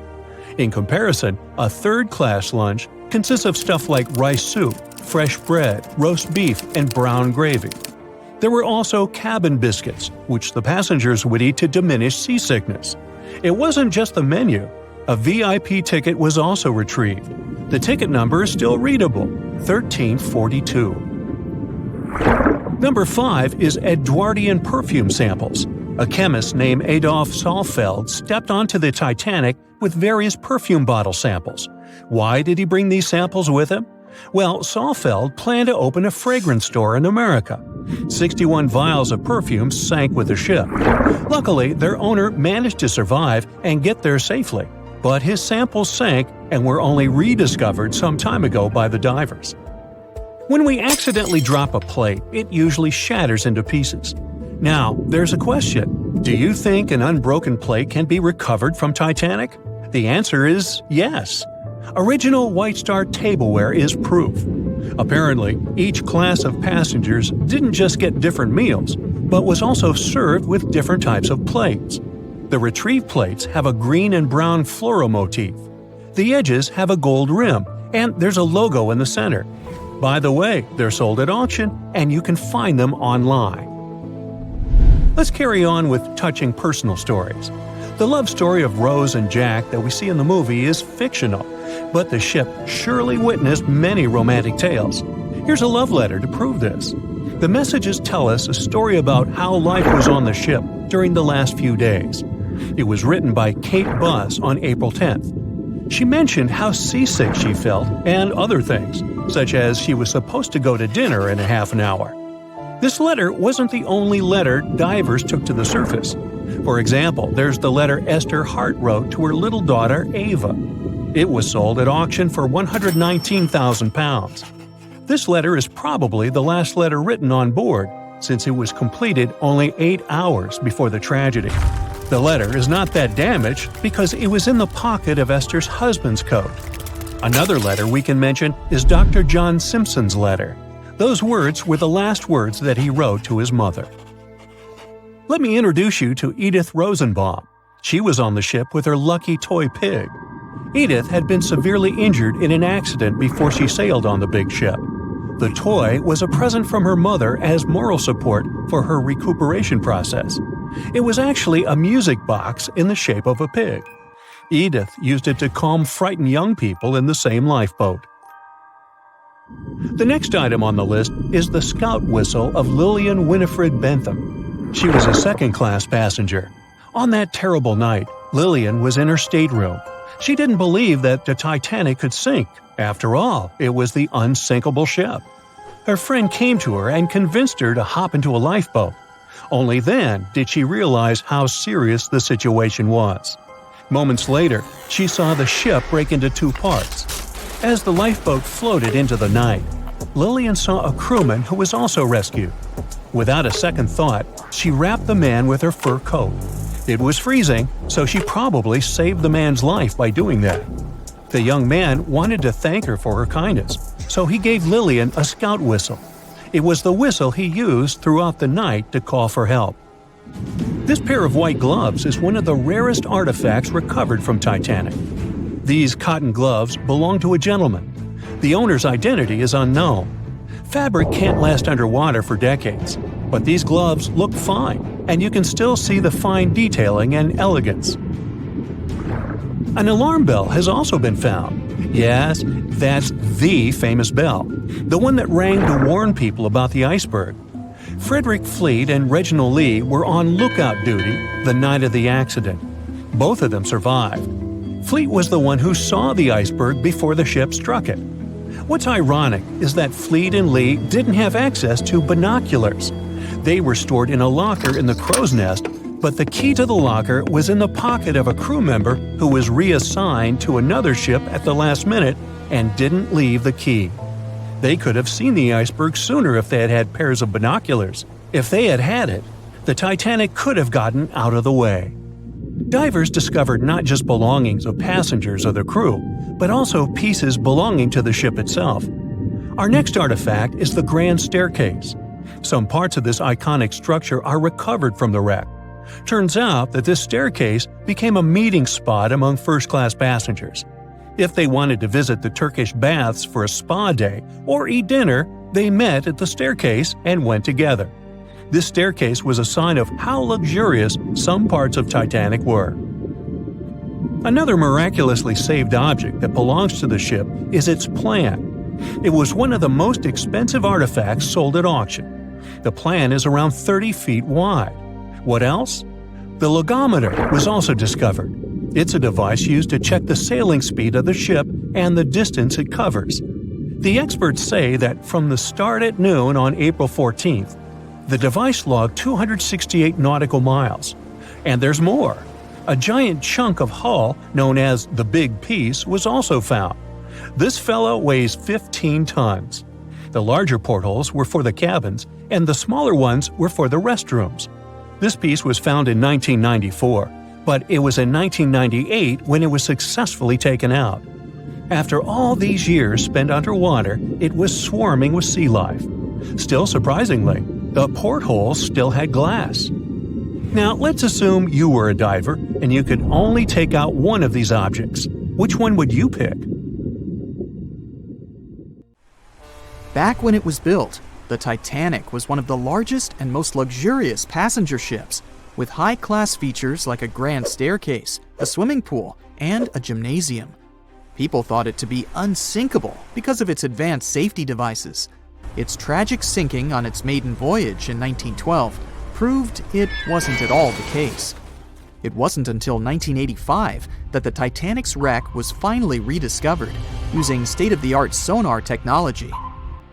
In comparison, a third-class lunch consists of stuff like rice soup, fresh bread, roast beef, and brown gravy. There were also cabin biscuits, which the passengers would eat to diminish seasickness. It wasn't just the menu. A VIP ticket was also retrieved. The ticket number is still readable, 1342. Number 5 is Edwardian perfume samples. A chemist named Adolf Saalfeld stepped onto the Titanic with various perfume bottle samples. Why did he bring these samples with him? Well, Saalfeld planned to open a fragrance store in America. 61 vials of perfume sank with the ship. Luckily, their owner managed to survive and get there safely, but his samples sank and were only rediscovered some time ago by the divers. When we accidentally drop a plate, it usually shatters into pieces. Now, there's a question. Do you think an unbroken plate can be recovered from Titanic? The answer is yes. Original White Star tableware is proof. Apparently, each class of passengers didn't just get different meals, but was also served with different types of plates. The retrieved plates have a green and brown floral motif. The edges have a gold rim, and there's a logo in the center. By the way, they're sold at auction, and you can find them online. Let's carry on with touching personal stories. The love story of Rose and Jack that we see in the movie is fictional, but the ship surely witnessed many romantic tales. Here's a love letter to prove this. The messages tell us a story about how life was on the ship during the last few days. It was written by Kate Buss on April 10th. She mentioned how seasick she felt and other things, such as she was supposed to go to dinner in a half an hour. This letter wasn't the only letter divers took to the surface. For example, there's the letter Esther Hart wrote to her little daughter, Ava. It was sold at auction for £119,000. This letter is probably the last letter written on board, since it was completed only 8 hours before the tragedy. The letter is not that damaged because it was in the pocket of Esther's husband's coat. Another letter we can mention is Dr. John Simpson's letter. Those words were the last words that he wrote to his mother. Let me introduce you to Edith Rosenbaum. She was on the ship with her lucky toy pig. Edith had been severely injured in an accident before she sailed on the big ship. The toy was a present from her mother as moral support for her recuperation process. It was actually a music box in the shape of a pig. Edith used it to calm frightened young people in the same lifeboat. The next item on the list is the scout whistle of Lillian Winifred Bentham. She was a second-class passenger. On that terrible night, Lillian was in her stateroom. She didn't believe that the Titanic could sink. After all, it was the unsinkable ship. Her friend came to her and convinced her to hop into a lifeboat. Only then did she realize how serious the situation was. Moments later, she saw the ship break into 2 parts. As the lifeboat floated into the night, Lillian saw a crewman who was also rescued. Without a second thought, she wrapped the man with her fur coat. It was freezing, so she probably saved the man's life by doing that. The young man wanted to thank her for her kindness. so he gave Lillian a scout whistle. It was the whistle he used throughout the night to call for help. This pair of white gloves is one of the rarest artifacts recovered from Titanic. These cotton gloves belong to a gentleman. The owner's identity is unknown. Fabric can't last underwater for decades, but these gloves look fine, and you can still see the fine detailing and elegance. An alarm bell has also been found. Yes, that's the famous bell, the one that rang to warn people about the iceberg. Frederick Fleet and Reginald Lee were on lookout duty the night of the accident. Both of them survived. Fleet was the one who saw the iceberg before the ship struck it. What's ironic is that Fleet and Lee didn't have access to binoculars. They were stored in a locker in the crow's nest, but the key to the locker was in the pocket of a crew member who was reassigned to another ship at the last minute and didn't leave the key. They could have seen the iceberg sooner if they had had pairs of binoculars. If they had had it, the Titanic could have gotten out of the way. Divers discovered not just belongings of passengers or the crew, but also pieces belonging to the ship itself. Our next artifact is the Grand Staircase. Some parts of this iconic structure are recovered from the wreck. Turns out that this staircase became a meeting spot among first-class passengers. If they wanted to visit the Turkish baths for a spa day or eat dinner, they met at the staircase and went together. This staircase was a sign of how luxurious some parts of Titanic were. Another miraculously saved object that belongs to the ship is its plan. It was one of the most expensive artifacts sold at auction. The plan is around 30 feet wide. What else? The logometer was also discovered. It's a device used to check the sailing speed of the ship and the distance it covers. The experts say that from the start at noon on April 14th, the device logged 268 nautical miles. And there's more. A giant chunk of hull, known as the Big Piece, was also found. This fellow weighs 15 tons. The larger portholes were for the cabins, and the smaller ones were for the restrooms. This piece was found in 1994, but it was in 1998 when it was successfully taken out. After all these years spent underwater, it was swarming with sea life. Still surprisingly, the portholes still had glass. Now, let's assume you were a diver and you could only take out one of these objects. Which one would you pick? Back when it was built, the Titanic was one of the largest and most luxurious passenger ships, with high-class features like a grand staircase, a swimming pool, and a gymnasium. People thought it to be unsinkable because of its advanced safety devices. Its tragic sinking on its maiden voyage in 1912 proved it wasn't at all the case. It wasn't until 1985 that the Titanic's wreck was finally rediscovered using state-of-the-art sonar technology.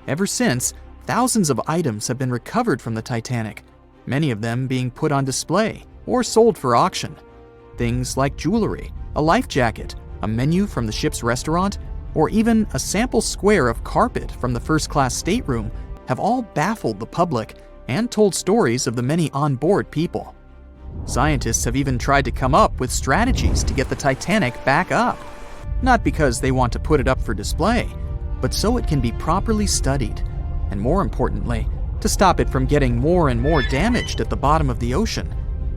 Ever since, thousands of items have been recovered from the Titanic, many of them being put on display or sold for auction. Things like jewelry, a life jacket, a menu from the ship's restaurant, or even a sample square of carpet from the first-class stateroom have all baffled the public and told stories of the many on-board people. Scientists have even tried to come up with strategies to get the Titanic back up. Not because they want to put it up for display, but so it can be properly studied, and more importantly, to stop it from getting more and more damaged at the bottom of the ocean.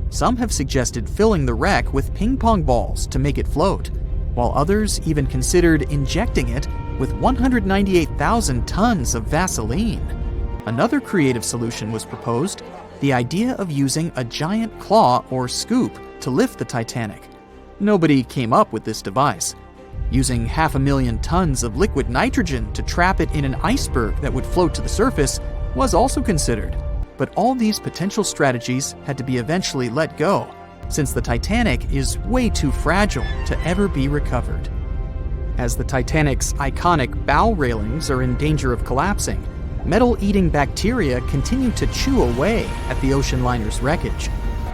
Some have suggested filling the wreck with ping-pong balls to make it float, while others even considered injecting it with 198,000 tons of Vaseline. Another creative solution was proposed, the idea of using a giant claw or scoop to lift the Titanic. Nobody came up with this device. Using 500,000 tons of liquid nitrogen to trap it in an iceberg that would float to the surface was also considered, but all these potential strategies had to be eventually let go, since the Titanic is way too fragile to ever be recovered. As the Titanic's iconic bow railings are in danger of collapsing, metal-eating bacteria continue to chew away at the ocean liner's wreckage.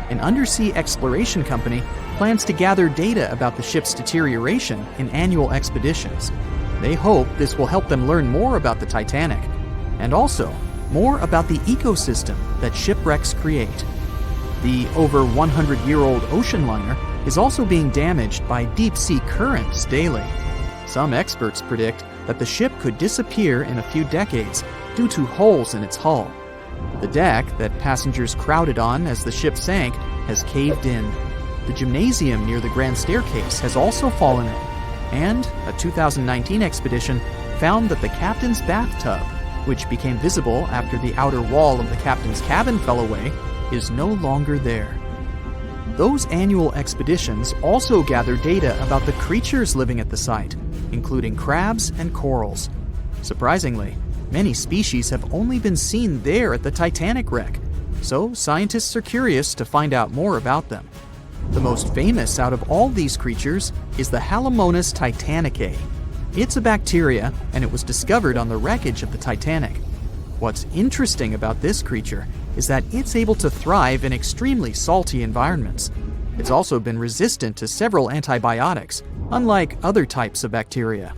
An undersea exploration company plans to gather data about the ship's deterioration in annual expeditions. They hope this will help them learn more about the Titanic, and also more about the ecosystem that shipwrecks create. The over 100-year-old ocean liner is also being damaged by deep-sea currents daily. Some experts predict that the ship could disappear in a few decades due to holes in its hull. The deck that passengers crowded on as the ship sank has caved in. The gymnasium near the grand staircase has also fallen in. And a 2019 expedition found that the captain's bathtub, which became visible after the outer wall of the captain's cabin fell away, is no longer there. Those annual expeditions also gather data about the creatures living at the site, including crabs and corals. Surprisingly, many species have only been seen there at the Titanic wreck, so scientists are curious to find out more about them. The most famous out of all these creatures is the Halomonas titanicae. It's a bacteria, and it was discovered on the wreckage of the Titanic. What's interesting about this creature is that it's able to thrive in extremely salty environments. It's also been resistant to several antibiotics, unlike other types of bacteria.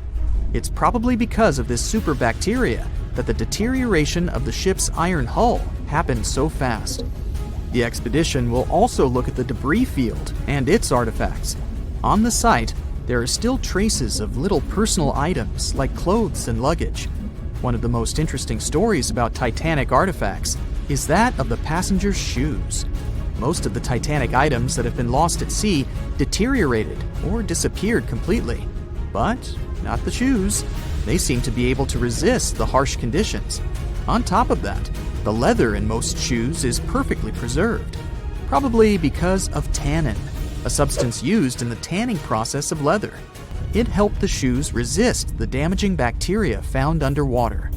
It's probably because of this superbacteria that the deterioration of the ship's iron hull happened so fast. The expedition will also look at the debris field and its artifacts. On the site, there are still traces of little personal items like clothes and luggage. One of the most interesting stories about Titanic artifacts is that of the passengers' shoes. Most of the Titanic items that have been lost at sea deteriorated or disappeared completely. But not the shoes. They seem to be able to resist the harsh conditions. On top of that, the leather in most shoes is perfectly preserved, probably because of tannin, a substance used in the tanning process of leather. It helped the shoes resist the damaging bacteria found underwater.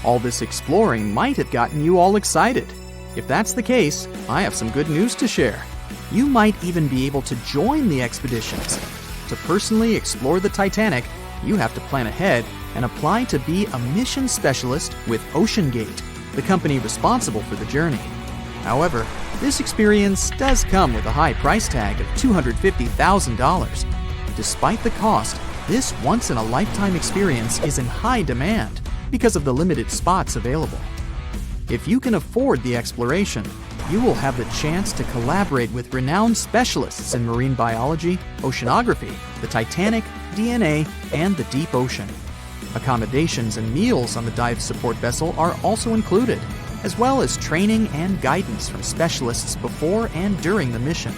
All this exploring might have gotten you all excited. If that's the case, I have some good news to share. You might even be able to join the expeditions. To personally explore the Titanic, you have to plan ahead and apply to be a mission specialist with OceanGate, the company responsible for the journey. However, this experience does come with a high price tag of $250,000. Despite the cost, this once-in-a-lifetime experience is in high demand because of the limited spots available. If you can afford the exploration, you will have the chance to collaborate with renowned specialists in marine biology, oceanography, the Titanic, DNA, and the deep ocean. Accommodations and meals on the dive support vessel are also included, as well as training and guidance from specialists before and during the mission.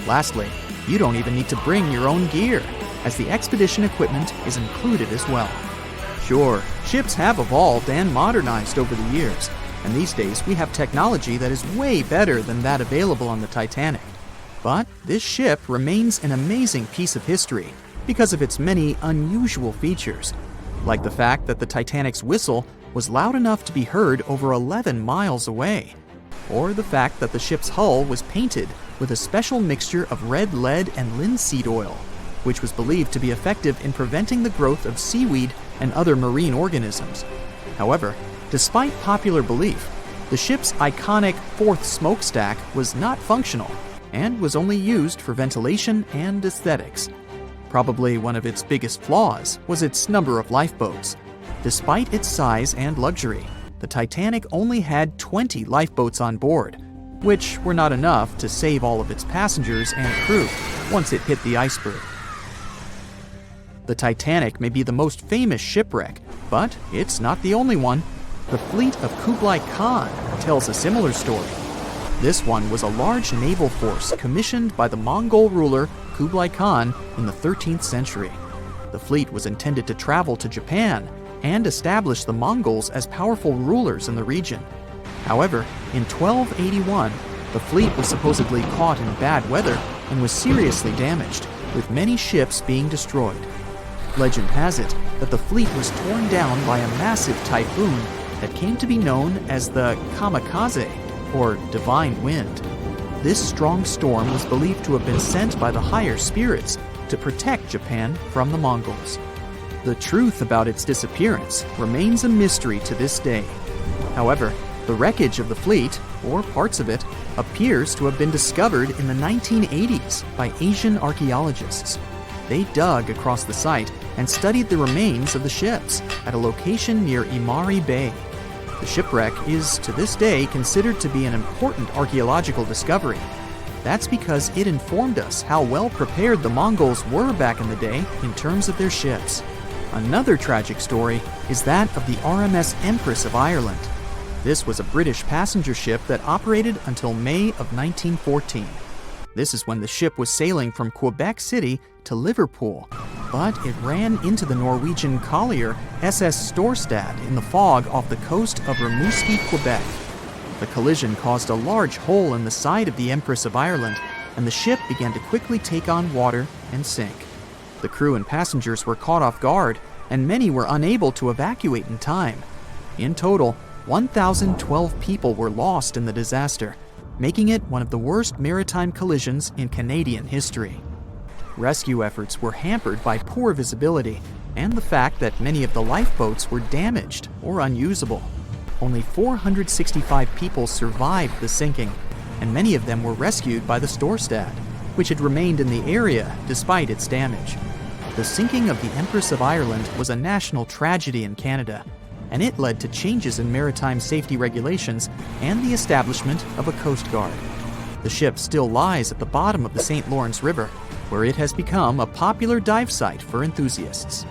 Lastly, you don't even need to bring your own gear, as the expedition equipment is included as well. Sure, ships have evolved and modernized over the years, and these days we have technology that is way better than that available on the Titanic. But this ship remains an amazing piece of history because of its many unusual features, like the fact that the Titanic's whistle was loud enough to be heard over 11 miles away, or the fact that the ship's hull was painted with a special mixture of red lead and linseed oil, which was believed to be effective in preventing the growth of seaweed and other marine organisms. However, despite popular belief, the ship's iconic fourth smokestack was not functional and was only used for ventilation and aesthetics. Probably one of its biggest flaws was its number of lifeboats. Despite its size and luxury, the Titanic only had 20 lifeboats on board, which were not enough to save all of its passengers and crew once it hit the iceberg. The Titanic may be the most famous shipwreck, but it's not the only one. The fleet of Kubla Khan tells a similar story. This one was a large naval force commissioned by the Mongol ruler Kubla Khan in the 13th century. The fleet was intended to travel to Japan and establish the Mongols as powerful rulers in the region. However, in 1281, the fleet was supposedly caught in bad weather and was seriously damaged, with many ships being destroyed. Legend has it that the fleet was torn down by a massive typhoon that came to be known as the kamikaze, or divine wind. This strong storm was believed to have been sent by the higher spirits to protect Japan from the Mongols. The truth about its disappearance remains a mystery to this day. However, the wreckage of the fleet, or parts of it, appears to have been discovered in the 1980s by Asian archaeologists. They dug across the site and studied the remains of the ships at a location near Imari Bay. The shipwreck is, to this day, considered to be an important archaeological discovery. That's because it informed us how well prepared the Mongols were back in the day in terms of their ships. Another tragic story is that of the RMS Empress of Ireland. This was a British passenger ship that operated until May of 1914. This is when the ship was sailing from Quebec City to Liverpool, but it ran into the Norwegian collier SS Storstad in the fog off the coast of Rimouski, Quebec. The collision caused a large hole in the side of the Empress of Ireland, and the ship began to quickly take on water and sink. The crew and passengers were caught off guard, and many were unable to evacuate in time. In total, 1,012 people were lost in the disaster, making it one of the worst maritime collisions in Canadian history. Rescue efforts were hampered by poor visibility and the fact that many of the lifeboats were damaged or unusable. Only 465 people survived the sinking, and many of them were rescued by the Storstad, which had remained in the area despite its damage. The sinking of the Empress of Ireland was a national tragedy in Canada, and it led to changes in maritime safety regulations and the establishment of a Coast Guard. The ship still lies at the bottom of the St. Lawrence River, where it has become a popular dive site for enthusiasts.